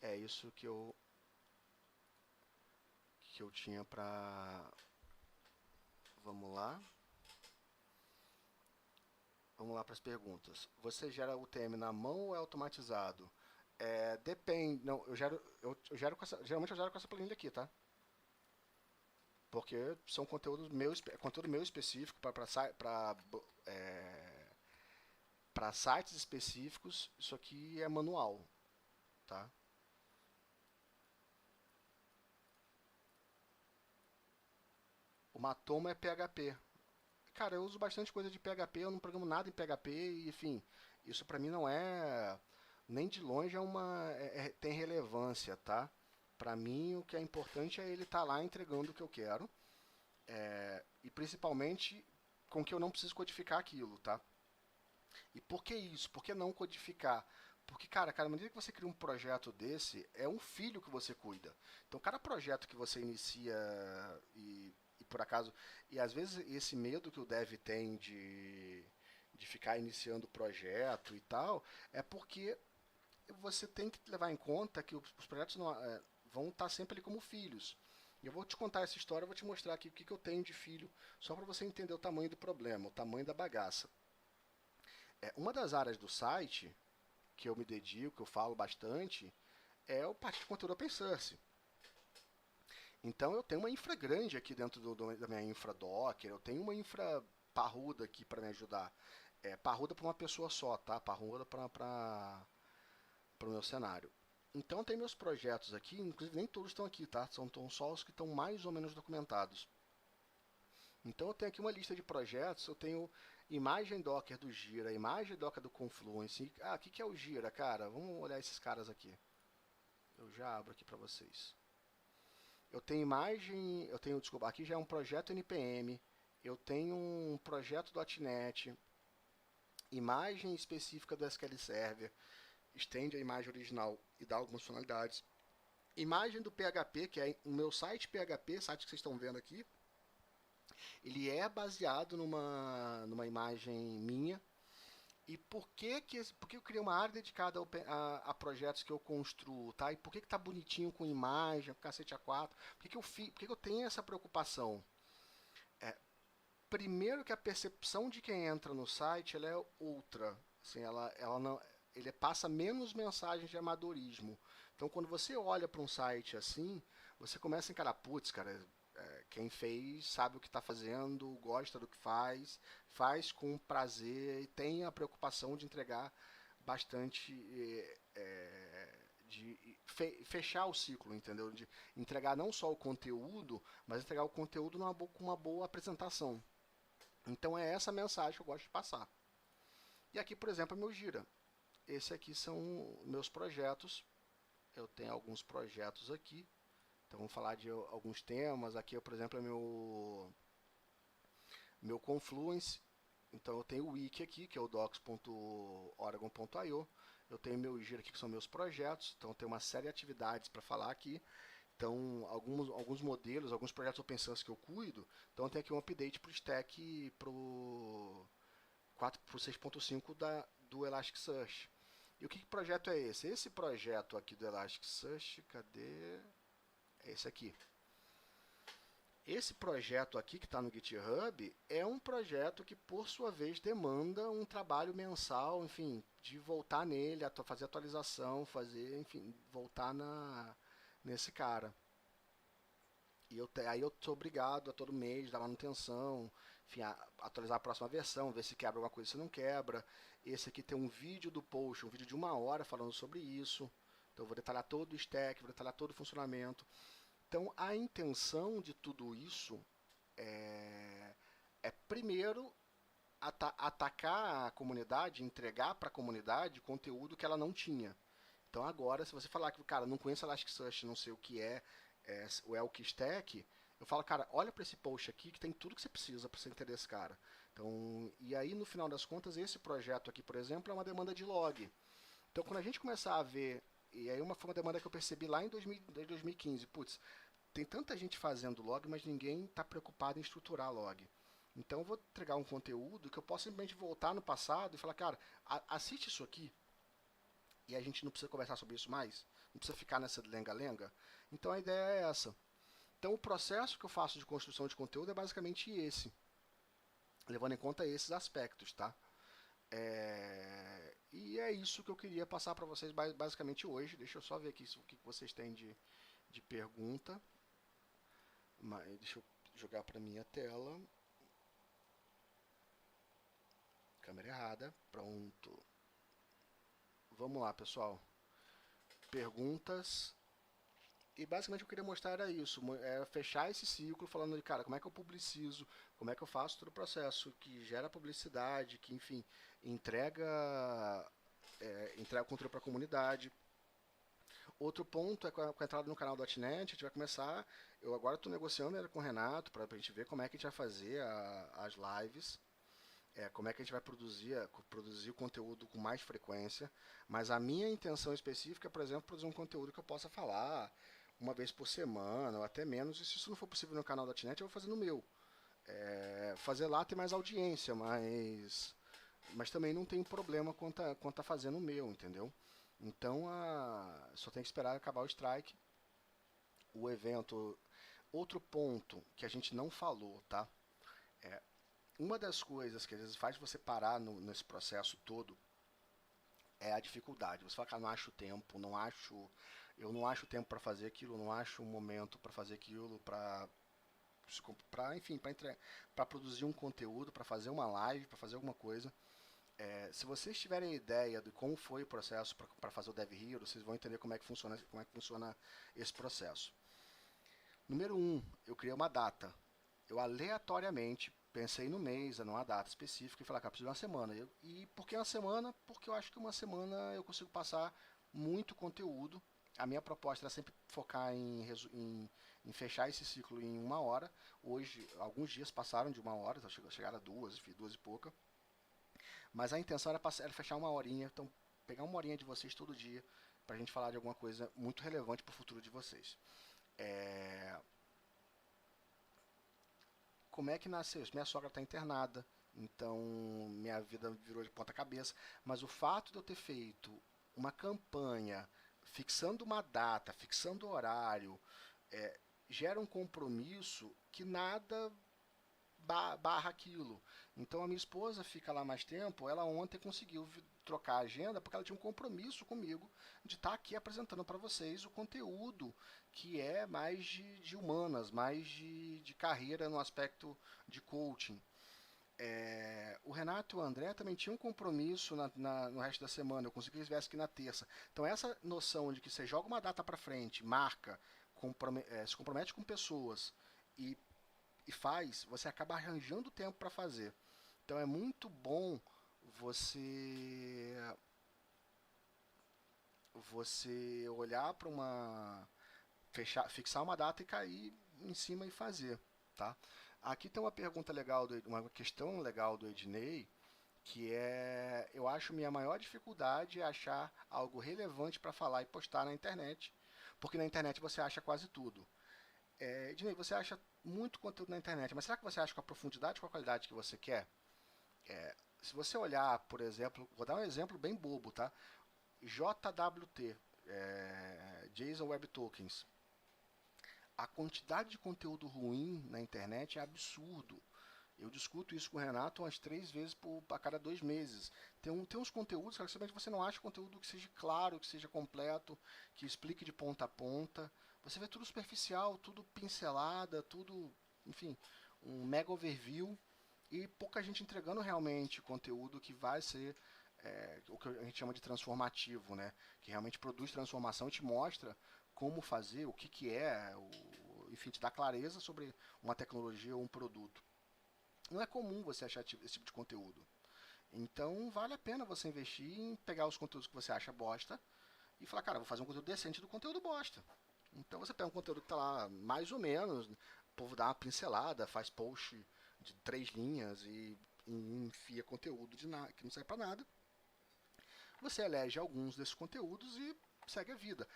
É isso que eu tinha para... Vamos lá. Vamos lá para as perguntas. Você gera o TM na mão ou é automatizado? Depende. Não, geralmente eu gero com essa planilha aqui, tá? Porque são conteúdo meu específico para sites específicos. Isso aqui é manual, tá? O Matoma é PHP. Cara, eu uso bastante coisa de PHP, eu não programo nada em PHP e, enfim, isso pra mim não é nem de longe tem relevância, tá? Pra mim o que é importante é ele estar lá entregando o que eu quero e principalmente com que eu não preciso codificar aquilo, tá? E por que isso? Por que não codificar? Porque, cara, à medida que você cria um projeto desse, é um filho que você cuida. Então, cada projeto que você inicia e por acaso... E às vezes esse medo que o dev tem de ficar iniciando o projeto e tal, é porque você tem que levar em conta que os projetos vão estar sempre ali como filhos. E eu vou te contar essa história, eu vou te mostrar aqui o que eu tenho de filho, só para você entender o tamanho do problema, o tamanho da bagaça. Uma das áreas do site que eu me dedico, que eu falo bastante, é o parte de conteúdo open source. Então eu tenho uma infra grande aqui dentro da minha infra Docker, eu tenho uma infra parruda aqui para me ajudar. Parruda para uma pessoa só, tá? Parruda para o meu cenário. Então tem meus projetos aqui, inclusive nem todos estão aqui, tá? São só os que estão mais ou menos documentados. Então eu tenho aqui uma lista de projetos, eu tenho imagem Docker do Gira, imagem Docker do Confluence. O que é o Gira, cara? Vamos olhar esses caras aqui. Eu já abro aqui para vocês. Eu tenho imagem, desculpa, aqui já é um projeto NPM, eu tenho um projeto .NET, imagem específica do SQL Server, estende a imagem original e dá algumas funcionalidades. Imagem do PHP, que é o meu site PHP, site que vocês estão vendo aqui, ele é baseado numa imagem minha. E por que eu criei uma área dedicada a projetos que eu construo, tá? E por que tá bonitinho com imagem, com cacete A4? Por que eu tenho essa preocupação? Primeiro que a percepção de quem entra no site ela é outra. Assim, ela não, ele passa menos mensagens de amadorismo. Então, quando você olha para um site assim, você começa a encarar, putz, cara, quem fez sabe o que está fazendo, gosta do que faz com prazer e tem a preocupação de entregar bastante, de fechar o ciclo, entendeu? De entregar não só o conteúdo, mas entregar o conteúdo com uma boa apresentação. Então é essa mensagem que eu gosto de passar. E aqui, por exemplo, é meu Gira. Esse aqui são meus projetos. Eu tenho alguns projetos aqui. Então vamos falar de alguns temas. Aqui, por exemplo, é meu Confluence. Então eu tenho o wiki aqui, que é o docs.oragon.io. Eu tenho meu Gira aqui, que são meus projetos. Então tem uma série de atividades para falar aqui. Então, alguns modelos, alguns projetos open source que eu cuido. Então tem aqui um update para o stack para o 6.5 do Elasticsearch. E o que projeto é esse? Esse projeto aqui do Elasticsearch, cadê? É esse aqui. Esse projeto aqui que está no GitHub é um projeto que, por sua vez, demanda um trabalho mensal, enfim, de voltar nele, fazer atualização, voltar nesse cara. E aí eu sou obrigado a todo mês dar manutenção, enfim, atualizar a próxima versão, ver se quebra alguma coisa, se não quebra. Esse aqui tem um vídeo do post, um vídeo de 1 hora falando sobre isso. Então eu vou detalhar todo o stack, vou detalhar todo o funcionamento. Então a intenção de tudo isso é primeiro atacar a comunidade, entregar para a comunidade conteúdo que ela não tinha. Então agora, se você falar que, cara, não conheço Elasticsearch, não sei o que o Elk Stack, eu falo, cara, olha para esse post aqui que tem tudo que você precisa para você entender esse cara. Então, e aí no final das contas, esse projeto aqui, por exemplo, é uma demanda de log. Então quando a gente começar a ver, e aí foi uma demanda que eu percebi lá em 2015, putz, tem tanta gente fazendo log, mas ninguém está preocupado em estruturar log. Então eu vou entregar um conteúdo que eu posso simplesmente voltar no passado e falar, cara, assiste isso aqui, e a gente não precisa conversar sobre isso mais, não precisa ficar nessa lenga-lenga. Então a ideia é essa. Então o processo que eu faço de construção de conteúdo é basicamente esse, levando em conta esses aspectos, tá? E é isso que eu queria passar para vocês basicamente hoje. Deixa eu só ver aqui o que vocês têm de pergunta. Mas deixa eu jogar para minha tela. Câmera errada. Pronto. Vamos lá, pessoal. Perguntas. E basicamente o que eu queria mostrar era isso, fechar esse ciclo falando de, cara, como é que eu publicizo, como é que eu faço todo o processo que gera publicidade, que, enfim, entrega o conteúdo para a comunidade. Outro ponto é com a entrada no canal .NET, a gente vai começar, eu agora estou negociando com o Renato para a gente ver como é que a gente vai fazer as lives. como é que a gente vai produzir o conteúdo com mais frequência, mas a minha intenção específica é, por exemplo, produzir um conteúdo que eu possa falar uma vez por semana, ou até menos, e se isso não for possível no canal da Tinet, eu vou fazer no meu. Fazer lá tem mais audiência, mas também não tem problema quanto a fazer no meu, entendeu? Então, só tem que esperar acabar o strike. O evento... Outro ponto que a gente não falou, tá? Uma das coisas que às vezes faz você parar nesse processo todo é a dificuldade. Você fala, cara, não acho tempo, eu não acho tempo para fazer aquilo, não acho um momento para fazer aquilo, enfim, para produzir um conteúdo, para fazer uma live, para fazer alguma coisa. Se vocês tiverem ideia de como foi o processo para fazer o Dev Hero, vocês vão entender como é que funciona esse processo. Número 1, eu criei uma data. Eu aleatoriamente pensei no mês, numa data específica, e falei, cara, preciso de uma semana. E por que uma semana? Porque eu acho que uma semana eu consigo passar muito conteúdo. A minha proposta era sempre focar em fechar esse ciclo em 1 hora. Hoje, alguns dias passaram de 1 hora, chegaram a 2 e pouca. Mas a intenção era fechar 1 horinha, então pegar 1 horinha de vocês todo dia pra gente falar de alguma coisa muito relevante pro futuro de vocês. Como é que nasceu isso? Minha sogra está internada, então minha vida virou de ponta cabeça, mas o fato de eu ter feito uma campanha fixando uma data, fixando horário, gera um compromisso que nada barra aquilo. Então a minha esposa fica lá mais tempo, ela ontem conseguiu trocar a agenda porque ela tinha um compromisso comigo de estar aqui apresentando para vocês o conteúdo que é mais de humanas, mais de carreira no aspecto de coaching. O Renato e o André também tinham um compromisso no resto da semana, eu consegui que eles viessem aqui na terça. Então essa noção de que você joga uma data para frente, marca, se compromete com pessoas e você acaba arranjando tempo para fazer. Então é muito bom você olhar para fixar uma data e cair em cima e fazer, tá? Aqui tem uma pergunta legal, uma questão legal do Ednei, que eu acho minha maior dificuldade é achar algo relevante para falar e postar na internet, porque na internet você acha quase tudo. Ednei, você acha muito conteúdo na internet, mas será que você acha com a profundidade e com a qualidade que você quer? Se você olhar, por exemplo, vou dar um exemplo bem bobo, tá? JWT, JSON Web Tokens. A quantidade de conteúdo ruim na internet é absurdo. Eu discuto isso com o Renato umas 3 vezes a cada 2 meses. Tem uns conteúdos que simplesmente você não acha conteúdo que seja claro, que seja completo, que explique de ponta a ponta. Você vê tudo superficial, tudo pincelada, tudo, enfim, um mega overview e pouca gente entregando realmente conteúdo que vai ser o que a gente chama de transformativo, né? Que realmente produz transformação e te mostra como fazer, o que é, enfim, te dá clareza sobre uma tecnologia ou um produto. Não é comum você achar esse tipo de conteúdo. Então vale a pena você investir em pegar os conteúdos que você acha bosta e falar, cara, vou fazer um conteúdo decente do conteúdo bosta. Então você pega um conteúdo que está lá mais ou menos, o povo dá uma pincelada, faz post de 3 linhas e enfia conteúdo que não serve para nada. Você elege alguns desses conteúdos e segue a vida.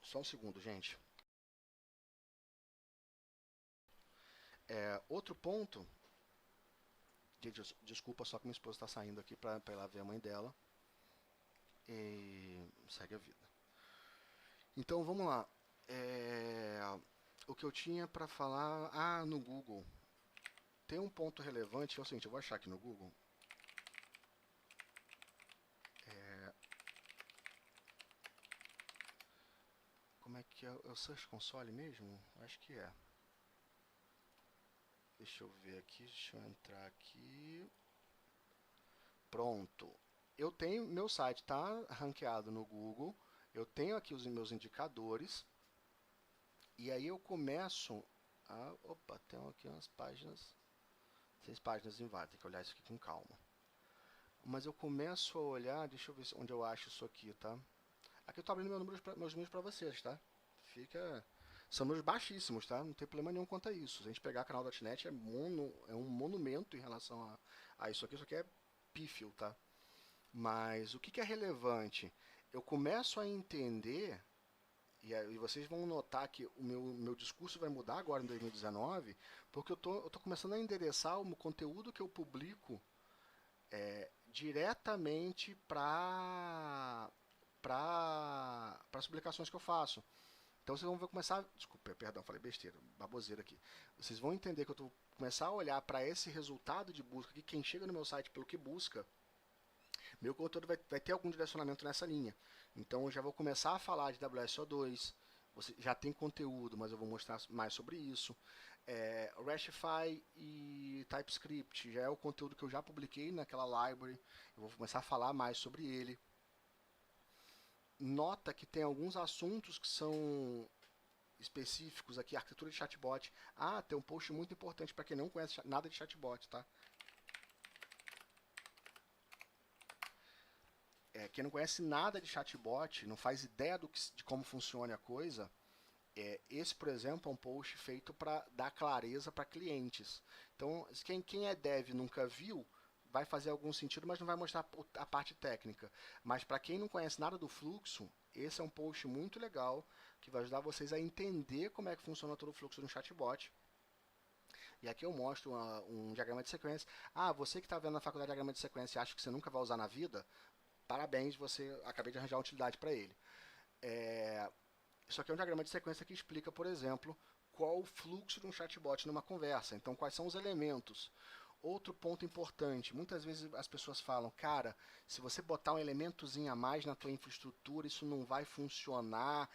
Só um segundo, gente. Outro ponto. Gente, desculpa, só que minha esposa está saindo aqui para ir lá ver a mãe dela. E segue a vida. Então vamos lá. O que eu tinha para falar. No Google. Tem um ponto relevante, que é o seguinte, eu vou achar aqui no Google. Como é que é o Search Console mesmo? Acho que é. Deixa eu ver aqui, deixa eu entrar aqui. Pronto. Eu tenho, meu site está ranqueado no Google. Eu tenho aqui os meus indicadores. E aí eu começo a... Opa, tem aqui umas páginas. 6 páginas em várias, tem que olhar isso aqui com calma. Mas eu começo a olhar, deixa eu ver onde eu acho isso aqui, tá? Aqui eu estou abrindo meus números para vocês, tá? São números baixíssimos, tá? Não tem problema nenhum quanto a isso. Se a gente pegar canal.net, é um monumento em relação a isso aqui. Isso aqui é pífio, tá? Mas o que é relevante? Eu começo a entender, e vocês vão notar que o meu discurso vai mudar agora em 2019, porque eu tô começando a endereçar o conteúdo que eu publico diretamente para as publicações que eu faço. Então vocês vão começar. Desculpa, perdão, falei besteira, baboseira aqui. Vocês vão entender que eu vou começar a olhar para esse resultado de busca, que quem chega no meu site pelo que busca, meu conteúdo vai ter algum direcionamento nessa linha. Então eu já vou começar a falar de WSO2. Você já tem conteúdo, mas eu vou mostrar mais sobre isso. RESTify e TypeScript já é o conteúdo que eu já publiquei naquela library. Eu vou começar a falar mais sobre ele. Nota que tem alguns assuntos que são específicos aqui, arquitetura de chatbot. Tem um post muito importante para quem não conhece nada de chatbot, tá? Quem não conhece nada de chatbot, não faz ideia de como funciona a coisa, esse, por exemplo, é um post feito para dar clareza para clientes. Então, quem é dev e nunca viu, vai fazer algum sentido, mas não vai mostrar a parte técnica. Mas para quem não conhece nada do fluxo, esse é um post muito legal, que vai ajudar vocês a entender como é que funciona todo o fluxo de um chatbot. E aqui eu mostro um diagrama de sequência. Você que está vendo na faculdade diagrama de sequência e acha que você nunca vai usar na vida, parabéns, você acabei de arranjar uma utilidade para ele. Isso aqui é um diagrama de sequência que explica, por exemplo, qual o fluxo de um chatbot numa conversa. Então, quais são os elementos. Outro ponto importante, muitas vezes as pessoas falam, cara, se você botar um elementozinho a mais na tua infraestrutura, isso não vai funcionar.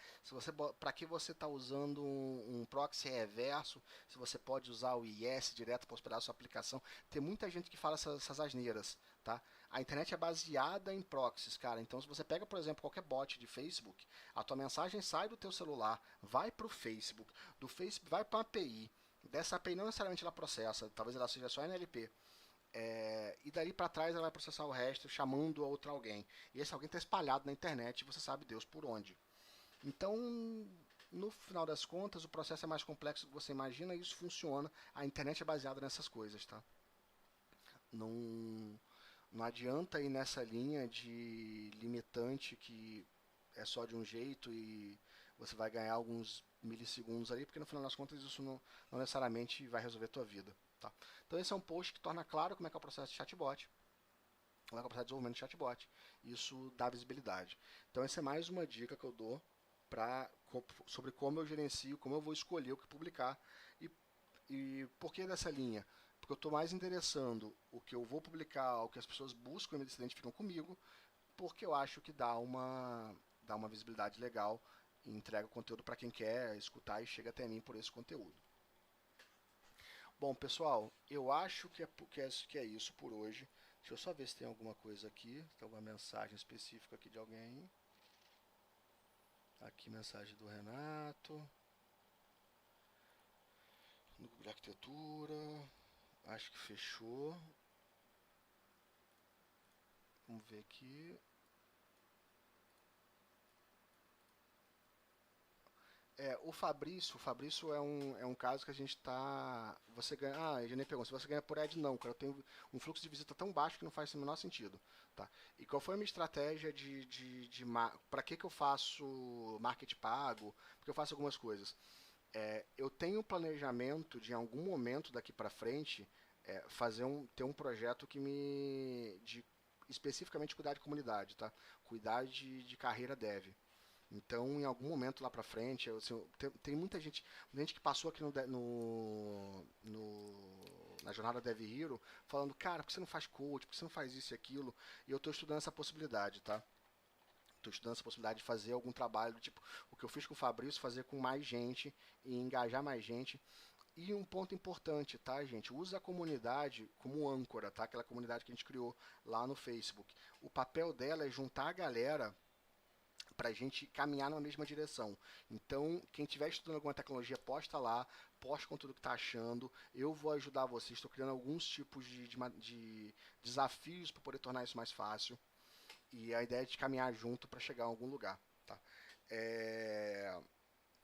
Para que você está usando um proxy reverso, se você pode usar o IS direto para hospedar a sua aplicação. Tem muita gente que fala essas asneiras, tá? A internet é baseada em proxies, cara. Então, se você pega, por exemplo, qualquer bot de Facebook, a tua mensagem sai do teu celular, vai para o Facebook, do Facebook vai para uma API. Dessa API não necessariamente ela processa, talvez ela seja só NLP. E dali para trás ela vai processar o resto, chamando outro alguém. E esse alguém está espalhado na internet e você sabe Deus por onde. Então, no final das contas, o processo é mais complexo do que você imagina e isso funciona. A internet é baseada nessas coisas, tá? Não adianta ir nessa linha de limitante que é só de um jeito e você vai ganhar alguns milissegundos ali, porque no final das contas isso não necessariamente vai resolver a tua vida. Tá? Então esse é um post que torna claro como é que é o processo de chatbot, como é que é o processo de desenvolvimento de chatbot. Isso dá visibilidade. Então essa é mais uma dica que eu dou sobre como eu gerencio, como eu vou escolher o que publicar. E por que dessa linha? Porque eu estou mais interessando o que eu vou publicar, o que as pessoas buscam e se identificam comigo, porque eu acho que dá uma visibilidade legal e entrega o conteúdo para quem quer escutar e chega até mim por esse conteúdo. Bom, pessoal, eu acho que é isso por hoje. Deixa eu só ver se tem alguma coisa aqui, tem alguma mensagem específica aqui de alguém. Aqui, mensagem do Renato. No grupo de arquitetura. Acho que fechou. Vamos ver aqui. O Fabrício é um caso que a gente está. Você ganha. A Janine perguntou, se você ganha por ad, não, cara. Eu tenho um fluxo de visita tão baixo que não faz o menor sentido. Tá? E qual foi a minha estratégia para que eu faço market pago? Porque eu faço algumas coisas. Eu tenho planejamento de em algum momento daqui para frente ter um projeto de especificamente cuidar de comunidade, tá? Cuidar de carreira dev. Então, em algum momento lá pra frente, tem muita gente que passou aqui na jornada Dev Hero, falando, cara, por que você não faz coach, por que você não faz isso e aquilo? E eu estou estudando essa possibilidade, tá? Estou estudando essa possibilidade de fazer algum trabalho, tipo, o que eu fiz com o Fabrício, fazer com mais gente e engajar mais gente. E um ponto importante, tá, gente? Usa a comunidade como âncora, tá? Aquela comunidade que a gente criou lá no Facebook. O papel dela é juntar a galera para a gente caminhar na mesma direção. Então, quem estiver estudando alguma tecnologia, posta lá, posta com tudo que está achando. Eu vou ajudar vocês, estou criando alguns tipos de desafios para poder tornar isso mais fácil. E a ideia é de caminhar junto para chegar a algum lugar. Tá?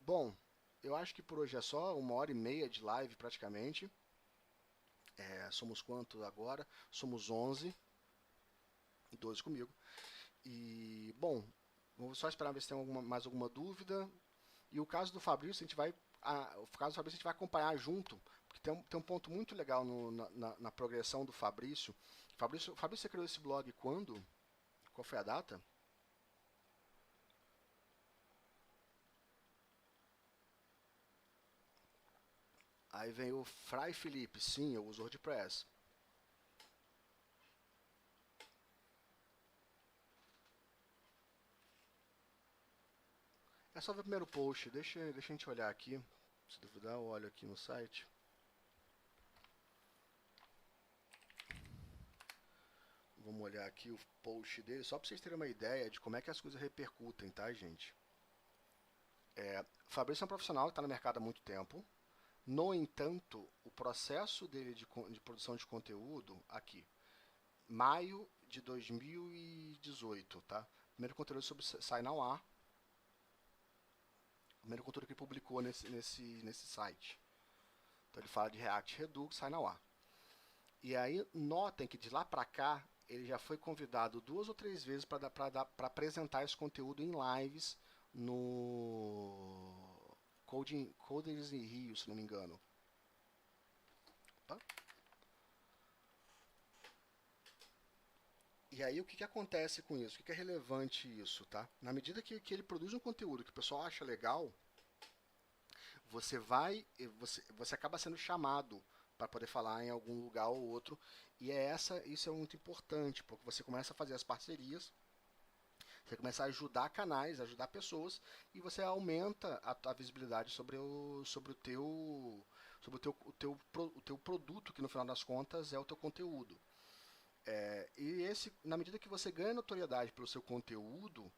Bom, eu acho que por hoje é só, 1h30 de live praticamente. Somos quantos agora? Somos 11, 12 comigo. E, bom, vamos só esperar ver se tem mais alguma dúvida. E o caso do Fabrício, a gente vai acompanhar junto, porque tem um ponto muito legal na progressão do Fabrício. Fabrício, você criou esse blog quando? Qual foi a data? Aí vem o Fray Felipe, sim, eu uso WordPress. É só ver o primeiro post, deixa a gente olhar aqui. Se duvidar, eu olho aqui no site. Vamos olhar aqui o post dele, só para vocês terem uma ideia de como é que as coisas repercutem, tá, gente? Fabrício é um profissional que está no mercado há muito tempo. No entanto, o processo dele de produção de conteúdo, aqui, maio de 2018, tá? Primeiro conteúdo sobre Sai Não Há. Primeiro conteúdo que ele publicou nesse site. Então ele fala de React, Redux, Sai Não Há. E aí notem que de lá pra cá ele já foi convidado 2 ou 3 vezes para apresentar esse conteúdo em lives no Coders em Rio, se não me engano. Opa. E aí o que acontece com isso? O que é relevante isso, tá? Na medida que ele produz um conteúdo que o pessoal acha legal, você acaba sendo chamado para poder falar em algum lugar ou outro, e isso é muito importante, porque você começa a fazer as parcerias, você começa a ajudar canais, ajudar pessoas, e você aumenta a visibilidade sobre o teu produto, que no final das contas é o teu conteúdo. Na medida que você ganha notoriedade pelo seu conteúdo,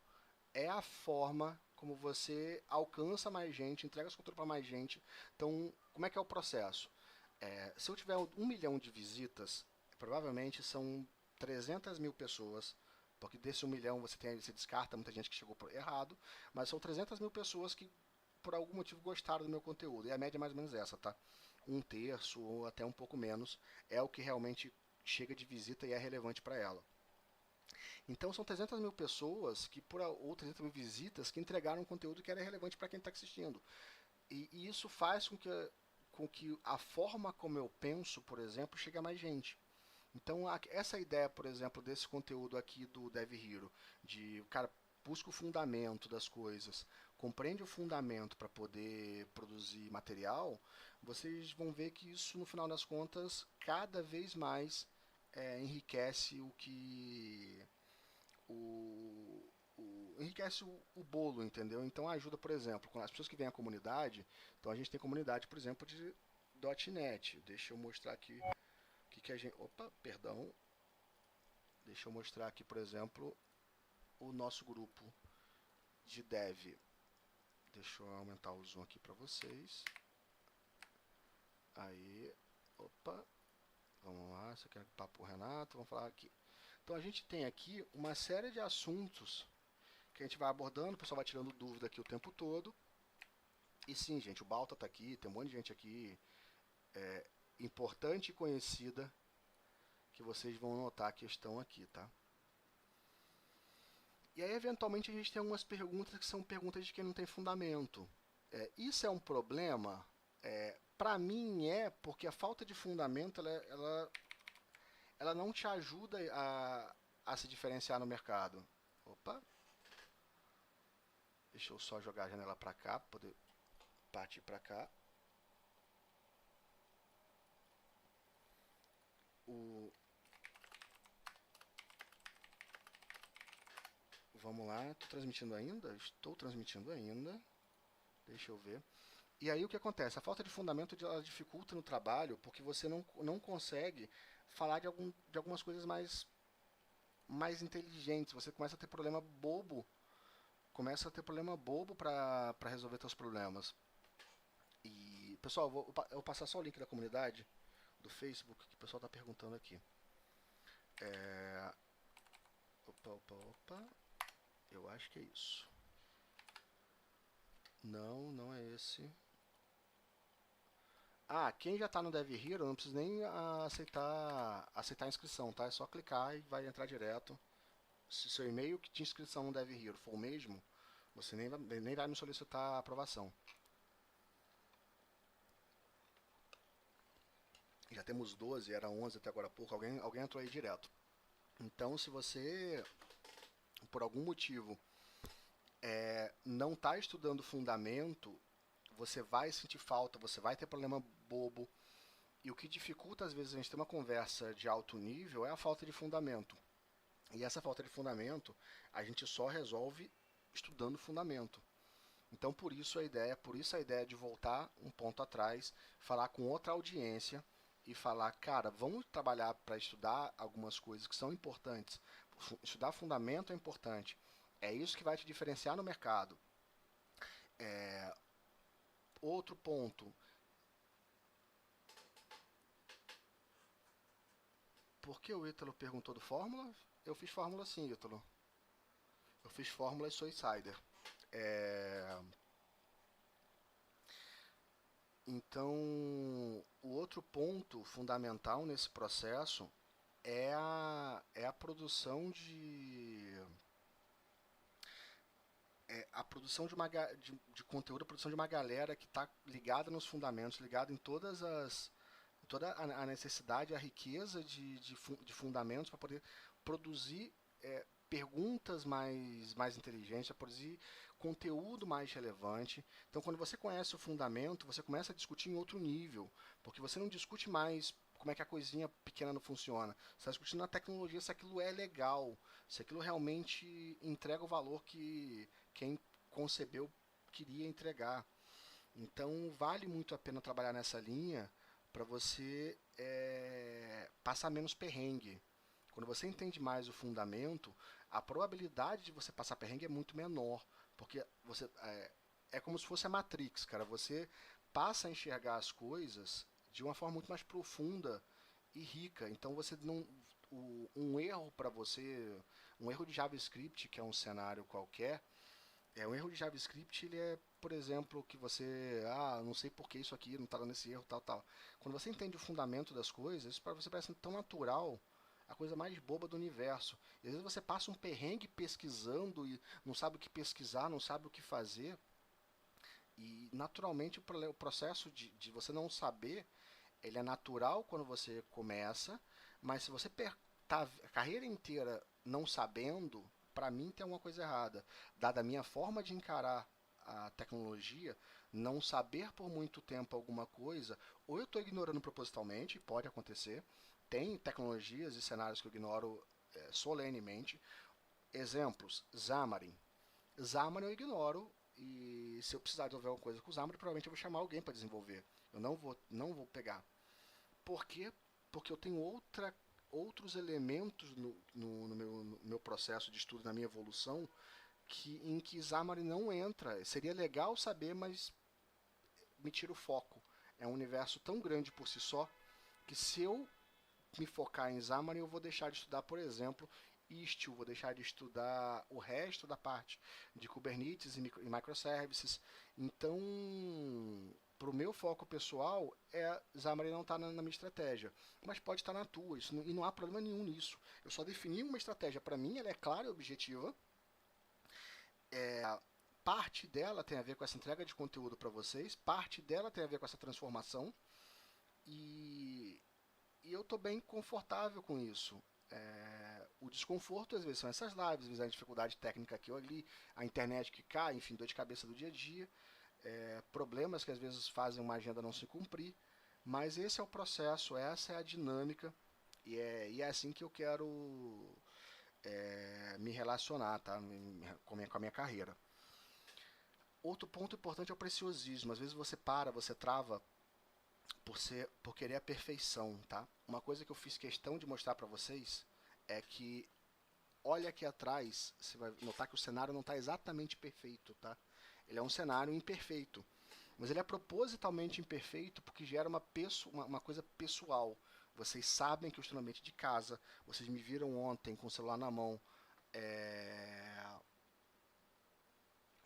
é a forma como você alcança mais gente, entrega esse conteúdo para mais gente. Então, como é que é o processo? Se eu tiver 1 milhão de visitas, provavelmente são 300 mil pessoas, porque desse 1 milhão você descarta muita gente que chegou errado, mas são 300 mil pessoas que por algum motivo gostaram do meu conteúdo. E a média é mais ou menos essa, tá? 1/3 ou até um pouco menos é o que realmente chega de visita e é relevante para ela. Então são 300 mil pessoas ou 300 mil visitas que entregaram um conteúdo que era relevante para quem está assistindo. E isso faz com que a forma como eu penso, por exemplo, chegue a mais gente. Então essa ideia, por exemplo, desse conteúdo aqui do Dev Hero, de o cara busca o fundamento das coisas, compreende o fundamento para poder produzir material, vocês vão ver que isso, no final das contas, cada vez mais enriquece enriquece o bolo, entendeu? Então ajuda, por exemplo, com as pessoas que vêm à comunidade. Então a gente tem comunidade, por exemplo, de .NET. Deixa eu mostrar aqui o que a gente... Opa, perdão. Deixa eu mostrar aqui, por exemplo, o nosso grupo de dev. Deixa eu aumentar o zoom aqui para vocês. Aí, opa. Vamos lá, isso aqui é papo Renato, vamos falar aqui. Então a gente tem aqui uma série de assuntos que a gente vai abordando, o pessoal vai tirando dúvida aqui o tempo todo. E sim, gente, o Balta tá aqui, tem um monte de gente aqui importante e conhecida que vocês vão notar que estão aqui, tá? E aí, eventualmente, a gente tem algumas perguntas que são perguntas de quem não tem fundamento. Isso é um problema? Para mim porque a falta de fundamento ela não te ajuda a se diferenciar no mercado. Opa! Deixa eu só jogar a janela para cá, para poder partir para cá. Vamos lá, estou transmitindo ainda? Estou transmitindo ainda. Deixa eu ver. E aí o que acontece? A falta de fundamento ela dificulta no trabalho, porque você não consegue falar de algumas coisas mais inteligentes. Você começa a ter problema bobo. Para resolver seus problemas. E, pessoal, eu vou passar só o link da comunidade do Facebook, que o pessoal está perguntando aqui. Opa. Eu acho que é isso. Não é esse. Ah, quem já está no Dev Hero não precisa nem aceitar a inscrição, tá? É só clicar e vai entrar direto. Se seu e-mail que tinha inscrição no Dev Hero for o mesmo, você nem vai me solicitar a aprovação. Já temos 12, era 11 até agora há pouco, alguém entrou aí direto. Então, se você, por algum motivo, não está estudando fundamento, você vai sentir falta, você vai ter problema bobo. E o que dificulta, às vezes, a gente ter uma conversa de alto nível é a falta de fundamento. E essa falta de fundamento, a gente só resolve estudando fundamento. Então, por isso a ideia de voltar um ponto atrás, falar com outra audiência e falar, cara, vamos trabalhar para estudar algumas coisas que são importantes. Estudar fundamento é importante. É isso que vai te diferenciar no mercado. Outro ponto. Por que o Ítalo perguntou do Fórmula? Eu fiz Fórmula sim, Ítalo. Eu fiz Fórmula e sou insider. Então, o outro ponto fundamental nesse processo é a produção de conteúdo, a produção de uma galera que está ligada nos fundamentos, ligada em toda a necessidade, a riqueza de fundamentos para poder produzir perguntas mais inteligentes, para produzir conteúdo mais relevante. Então, quando você conhece o fundamento, você começa a discutir em outro nível, porque você não discute mais como é que a coisinha pequena não funciona. Você está discutindo a tecnologia, se aquilo é legal, se aquilo realmente entrega o valor que quem concebeu queria entregar. Então, vale muito a pena trabalhar nessa linha para você passar menos perrengue. Quando você entende mais o fundamento, a probabilidade de você passar perrengue é muito menor, porque você é como se fosse a Matrix, cara. Você passa a enxergar as coisas de uma forma muito mais profunda e rica. Então você não um erro para você, um erro de JavaScript, que é um cenário qualquer, um erro de JavaScript, ele é, por exemplo, que você, não sei por que isso aqui não está dando esse erro, tal, tal. Quando você entende o fundamento das coisas, isso para você parece tão natural, a coisa mais boba do universo. E às vezes você passa um perrengue pesquisando e não sabe o que pesquisar, não sabe o que fazer. E naturalmente o processo de você não saber, ele é natural quando você começa, mas se você tá a carreira inteira não sabendo, para mim tem alguma coisa errada. Dada a minha forma de encarar a tecnologia, não saber por muito tempo alguma coisa, ou eu estou ignorando propositalmente, pode acontecer. Tem tecnologias e cenários que eu ignoro solenemente. Exemplos, Xamarin. Xamarin eu ignoro, e se eu precisar resolver alguma coisa com o Xamarin, provavelmente eu vou chamar alguém para desenvolver. Eu não vou pegar. Por quê? Porque eu tenho outros elementos no meu processo de estudo, na minha evolução, em que Xamarin não entra. Seria legal saber, mas me tira o foco. É um universo tão grande por si só, que se eu me focar em Xamarin, eu vou deixar de estudar, por exemplo, Istio, vou deixar de estudar o resto da parte de Kubernetes e microservices. Então, para o meu foco pessoal, Xamarin não está na minha estratégia, mas pode estar na tua, e não há problema nenhum nisso. Eu só defini uma estratégia para mim, ela é clara e objetiva. Parte dela tem a ver com essa entrega de conteúdo para vocês, parte dela tem a ver com essa transformação, e eu estou bem confortável com isso. O desconforto às vezes são essas lives, às vezes a dificuldade técnica aqui ou ali, a internet que cai, enfim, dor de cabeça do dia a dia, problemas que às vezes fazem uma agenda não se cumprir, mas esse é o processo, essa é a dinâmica, e é assim que eu quero me relacionar, tá? Com a minha carreira. Outro ponto importante é o preciosismo. Às vezes você trava por querer a perfeição, tá? Uma coisa que eu fiz questão de mostrar para vocês é que, olha aqui atrás, você vai notar que o cenário não está exatamente perfeito, tá? Ele é um cenário imperfeito, mas ele é propositalmente imperfeito porque gera uma coisa pessoal. Vocês sabem que eu estou no ambiente de casa, vocês me viram ontem com o celular na mão,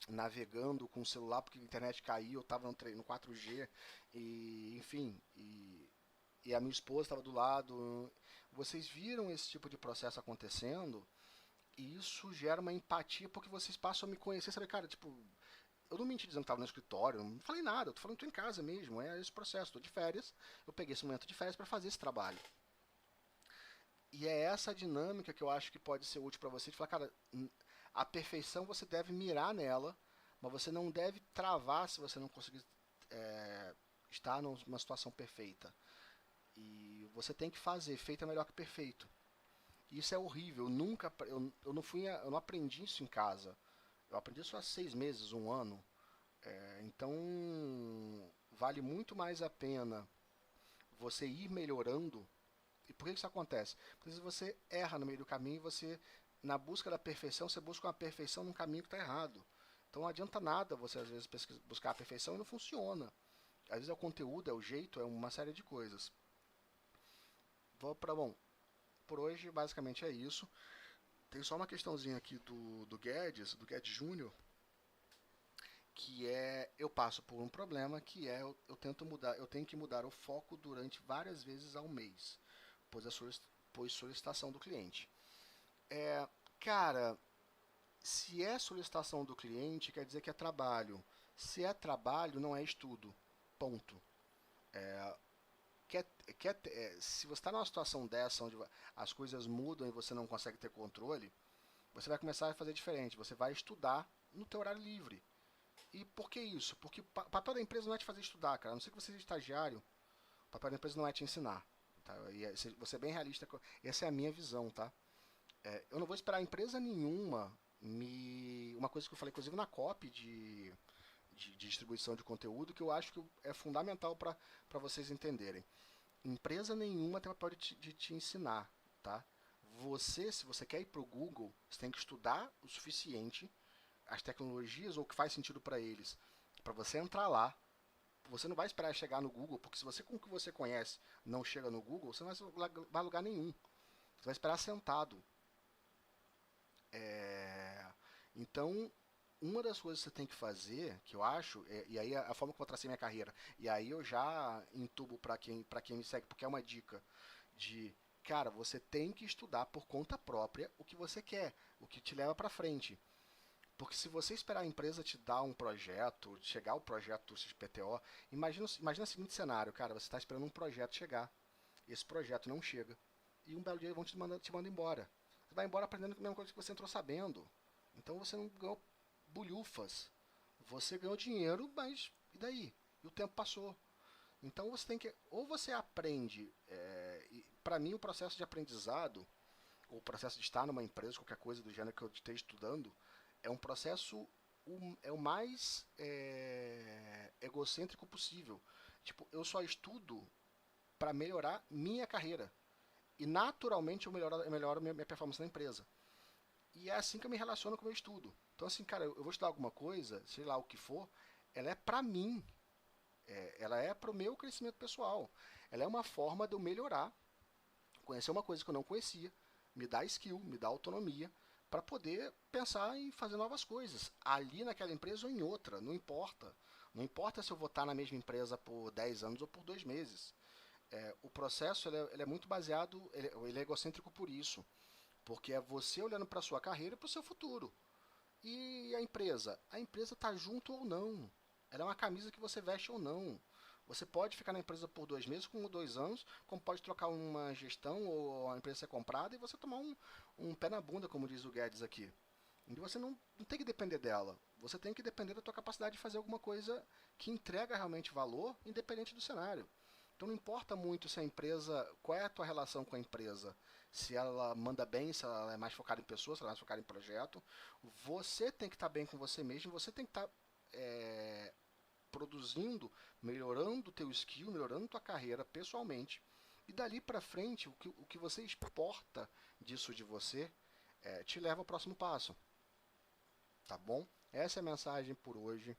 navegando com o celular porque a internet caiu, eu estava no 4G, e enfim, e a minha esposa estava do lado. Vocês viram esse tipo de processo acontecendo, e isso gera uma empatia porque vocês passam a me conhecer, sabe, cara, tipo, eu não menti dizendo que estava no escritório, não falei nada, eu tô falando que tô em casa mesmo, é esse processo, tô de férias, eu peguei esse momento de férias para fazer esse trabalho. E é essa dinâmica que eu acho que pode ser útil para você, de falar, cara, a perfeição você deve mirar nela, mas você não deve travar se você não conseguir é, estar numa situação perfeita. E você tem que fazer, feito é melhor que perfeito. E isso é horrível, eu não fui, eu não aprendi isso em casa. Eu aprendi isso há 6 meses, um ano. Então, vale muito mais a pena você ir melhorando. E por que isso acontece? Porque se você erra no meio do caminho, você, na busca da perfeição, você busca uma perfeição num caminho que está errado. Então não adianta nada você, às vezes, buscar a perfeição e não funciona. Às vezes é o conteúdo, é o jeito, é uma série de coisas. Bom, por hoje basicamente é isso. Tem só uma questãozinha aqui do Guedes Júnior, que é, eu passo por um problema que é eu tento mudar, eu tenho que mudar o foco durante várias vezes ao mês, pois solicitação do cliente. É, cara, se é solicitação do cliente, quer dizer que é trabalho. Se é trabalho, não é estudo. Ponto. Quer, se você está numa situação dessa, onde as coisas mudam e você não consegue ter controle, você vai começar a fazer diferente. Você vai estudar no teu horário livre. E por que isso? Porque o papel da empresa não é te fazer estudar, cara. A não ser que você seja estagiário, o papel da empresa não é te ensinar. Tá? E você é bem realista. Essa é a minha visão, tá? Eu não vou esperar empresa nenhuma Uma coisa que eu falei, inclusive, na copy de distribuição de conteúdo, que eu acho que é fundamental para vocês entenderem. Empresa nenhuma tem o papel de te ensinar, tá? Se você quer ir para o Google, você tem que estudar o suficiente as tecnologias ou o que faz sentido para eles, para você entrar lá. Você não vai esperar chegar no Google, porque se você com o que você conhece não chega no Google, você não vai a lugar nenhum. Você vai esperar sentado. Então, uma das coisas que você tem que fazer, que eu acho, e aí a forma que eu tracei minha carreira, e aí eu já entubo para quem me segue, porque é uma dica de, cara, você tem que estudar por conta própria o que você quer, o que te leva para frente. Porque se você esperar a empresa te dar um projeto, chegar o projeto do XPTO, imagina o seguinte cenário, cara, você está esperando um projeto chegar, esse projeto não chega, e um belo dia vão te mandar embora. Você vai embora aprendendo a mesma coisa que você entrou sabendo. Então você não ganhou bulhufas. Você ganhou dinheiro, mas e daí? E o tempo passou. Então você tem que, ou você aprende, para mim o processo de aprendizado, ou o processo de estar numa empresa, qualquer coisa do gênero que eu esteja estudando, é um processo o mais egocêntrico possível. Tipo, eu só estudo para melhorar minha carreira. E naturalmente eu melhoro minha performance na empresa. E é assim que eu me relaciono com o meu estudo. Então, assim, cara, eu vou estudar alguma coisa, sei lá o que for, ela é pra mim. Ela é pro meu crescimento pessoal. Ela é uma forma de eu melhorar, conhecer uma coisa que eu não conhecia, me dá skill, me dá autonomia, para poder pensar em fazer novas coisas. Ali naquela empresa ou em outra, não importa. Não importa se eu vou estar na mesma empresa por 10 anos ou por 2 meses. O processo ele é muito baseado, ele é egocêntrico por isso. Porque é você olhando para a sua carreira e para o seu futuro. E a empresa? A empresa está junto ou não. Ela é uma camisa que você veste ou não. Você pode ficar na empresa por 2 meses, com 2 anos, como pode trocar uma gestão ou a empresa ser comprada e você tomar um pé na bunda, como diz o Guedes aqui. E você não tem que depender dela. Você tem que depender da tua capacidade de fazer alguma coisa que entrega realmente valor, independente do cenário. Então não importa muito se a empresa, qual é a tua relação com a empresa, se ela manda bem, se ela é mais focada em pessoas, se ela é mais focada em projeto. Você tem que estar bem com você mesmo, você tem que estar produzindo, melhorando o teu skill, melhorando tua carreira pessoalmente. E dali para frente, o que você exporta disso de você te leva ao próximo passo. Tá bom? Essa é a mensagem por hoje.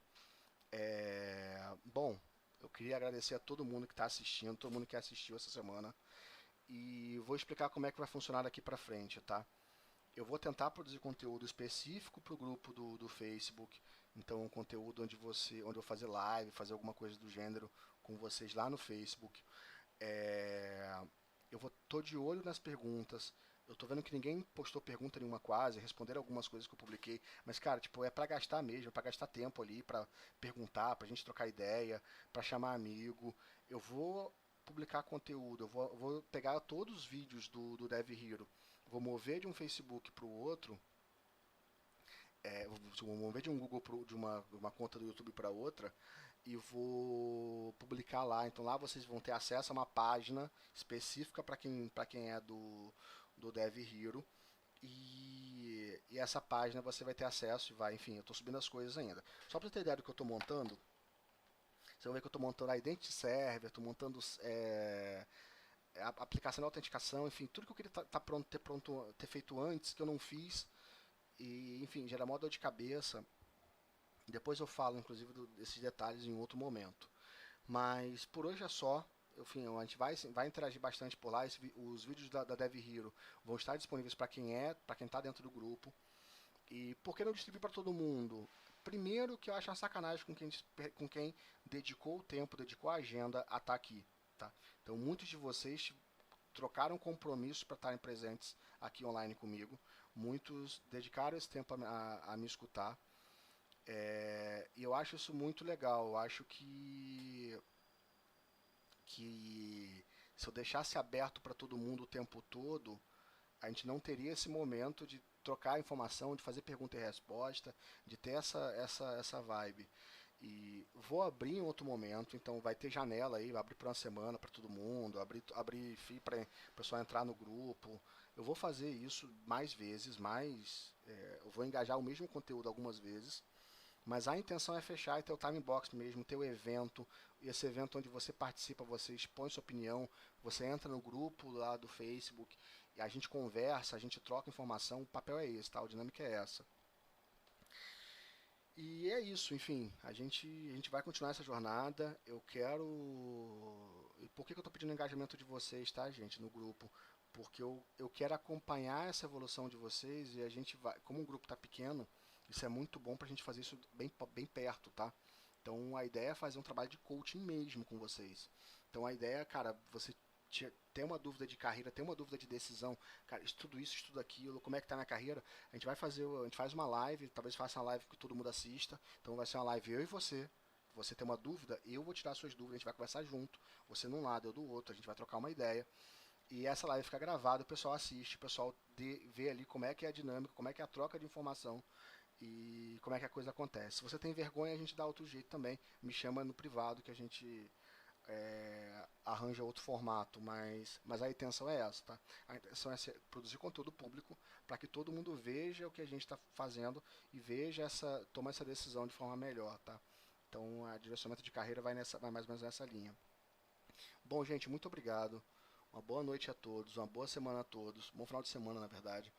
Bom, eu queria agradecer a todo mundo que está assistindo, todo mundo que assistiu essa semana. E vou explicar como é que vai funcionar daqui para frente, tá? Eu vou tentar produzir conteúdo específico para o grupo do Facebook, Então, um conteúdo onde eu fazer live, fazer alguma coisa do gênero com vocês lá no Facebook. É, tô de olho nas perguntas. Eu tô vendo que ninguém postou pergunta nenhuma quase, responderam algumas coisas que eu publiquei, mas cara, tipo, é pra gastar mesmo, é pra gastar tempo ali, pra perguntar, pra gente trocar ideia, pra chamar amigo. Eu vou publicar conteúdo, eu vou pegar todos os vídeos do Dev Hero, vou mover de um Facebook pro outro, vou mover de um Google de uma conta do YouTube para outra e vou publicar lá. Então lá vocês vão ter acesso a uma página específica para quem é do Dev Hero. E essa página você vai ter acesso e vai, enfim, eu estou subindo as coisas ainda. Só para você ter ideia do que eu estou montando, você vai ver que eu estou montando a Identity Server, estou montando a aplicação de autenticação, enfim, tudo que eu queria ter feito antes, que eu não fiz, e enfim, gera mó dor de cabeça. Depois eu falo, inclusive, desses detalhes em outro momento. Mas por hoje é só. Enfim, a gente vai interagir bastante por lá. Os vídeos da Dev Hero vão estar disponíveis para quem está dentro do grupo. E por que não distribuir para todo mundo? Primeiro que eu acho uma sacanagem com quem dedicou o tempo, dedicou a agenda a estar aqui. Tá? Então muitos de vocês trocaram compromissos para estarem presentes aqui online comigo. Muitos dedicaram esse tempo a me escutar. E eu acho isso muito legal. Eu acho que se eu deixasse aberto para todo mundo o tempo todo, a gente não teria esse momento de trocar informação, de fazer pergunta e resposta, de ter essa vibe. E vou abrir em outro momento, então vai ter janela aí, vai abrir por uma semana para todo mundo, abrir feed para o pessoal entrar no grupo. Eu vou fazer isso mais vezes, eu vou engajar o mesmo conteúdo algumas vezes. Mas a intenção é fechar e ter o time box mesmo, ter o evento, esse evento onde você participa, você expõe sua opinião, você entra no grupo lá do Facebook, e a gente conversa, a gente troca informação, o papel é esse, tá? A dinâmica é essa. E é isso, enfim, a gente vai continuar essa jornada, eu quero... E por que eu estou pedindo engajamento de vocês, tá, gente, no grupo? Porque eu quero acompanhar essa evolução de vocês e a gente vai, como o grupo está pequeno, isso é muito bom para a gente fazer isso bem perto, tá? Então a ideia é fazer um trabalho de coaching mesmo com vocês. Então a ideia, cara, você ter uma dúvida de carreira, ter uma dúvida de decisão, cara, estudo isso, estudo aquilo, como é que tá minha carreira? A gente faz uma live, talvez faça uma live que todo mundo assista. Então vai ser uma live eu e você. Você tem uma dúvida, eu vou tirar suas dúvidas, a gente vai conversar junto. Você num lado, eu do outro, a gente vai trocar uma ideia. E essa live fica gravada, o pessoal assiste, o pessoal vê ali como é que é a dinâmica, como é que é a troca de informação e como é que a coisa acontece. Se você tem vergonha, a gente dá outro jeito também. Me chama no privado que a gente arranja outro formato, mas a intenção é essa, tá? A intenção é produzir conteúdo público para que todo mundo veja o que a gente está fazendo e toma essa decisão de forma melhor, tá? Então, a direcionamento de carreira vai mais ou menos nessa linha. Bom, gente, muito obrigado. Uma boa noite a todos, uma boa semana a todos, um bom final de semana, na verdade.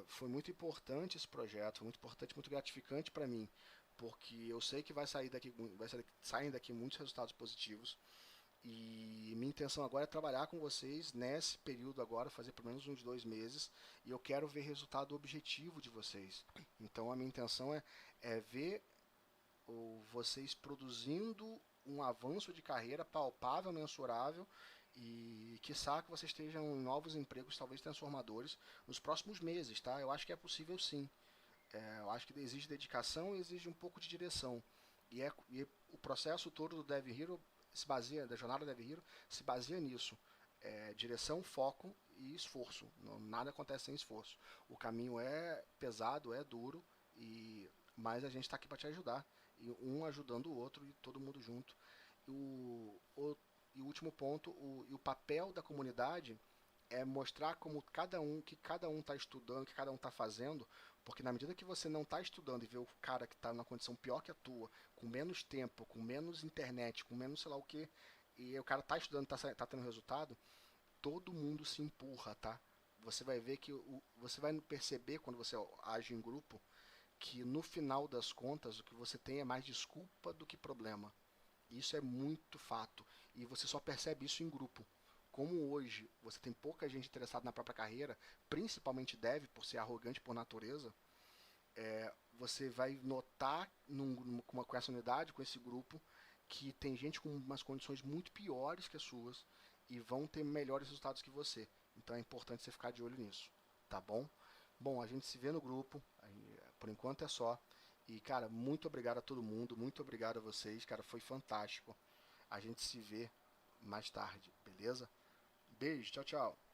Foi muito importante esse projeto, foi muito importante, muito gratificante para mim, porque eu sei que saem daqui muitos resultados positivos. E minha intenção agora é trabalhar com vocês nesse período agora, fazer pelo menos uns 2 meses, e eu quero ver resultado objetivo de vocês. Então a minha intenção é ver vocês produzindo um avanço de carreira palpável, mensurável, e quiçá que vocês estejam em novos empregos, talvez transformadores, nos próximos meses, tá? Eu acho que é possível sim. Eu acho que exige dedicação e exige um pouco de direção. E o processo todo do Dev Hero da jornada Dev Hero se baseia nisso. Direção, foco e esforço. Nada acontece sem esforço. O caminho é pesado, é duro, mas a gente está aqui para te ajudar. E um ajudando o outro e todo mundo junto. E o último ponto, o papel da comunidade é mostrar que cada um está estudando, que cada um está fazendo, porque na medida que você não está estudando e vê o cara que está numa condição pior que a tua, com menos tempo, com menos internet, com menos sei lá o que, e o cara está estudando, está tendo resultado, todo mundo se empurra, tá? Você vai ver você vai perceber quando você age em grupo que no final das contas o que você tem é mais desculpa do que problema. Isso é muito fato e você só percebe isso em grupo. Como hoje você tem pouca gente interessada na própria carreira, principalmente dev, por ser arrogante por natureza, você vai notar com essa unidade, com esse grupo, que tem gente com umas condições muito piores que as suas e vão ter melhores resultados que você. Então é importante você ficar de olho nisso, tá bom? Bom, a gente se vê no grupo, por enquanto é só. E, cara, muito obrigado a todo mundo, muito obrigado a vocês, cara, foi fantástico. A gente se vê mais tarde, beleza? Beijo, tchau, tchau.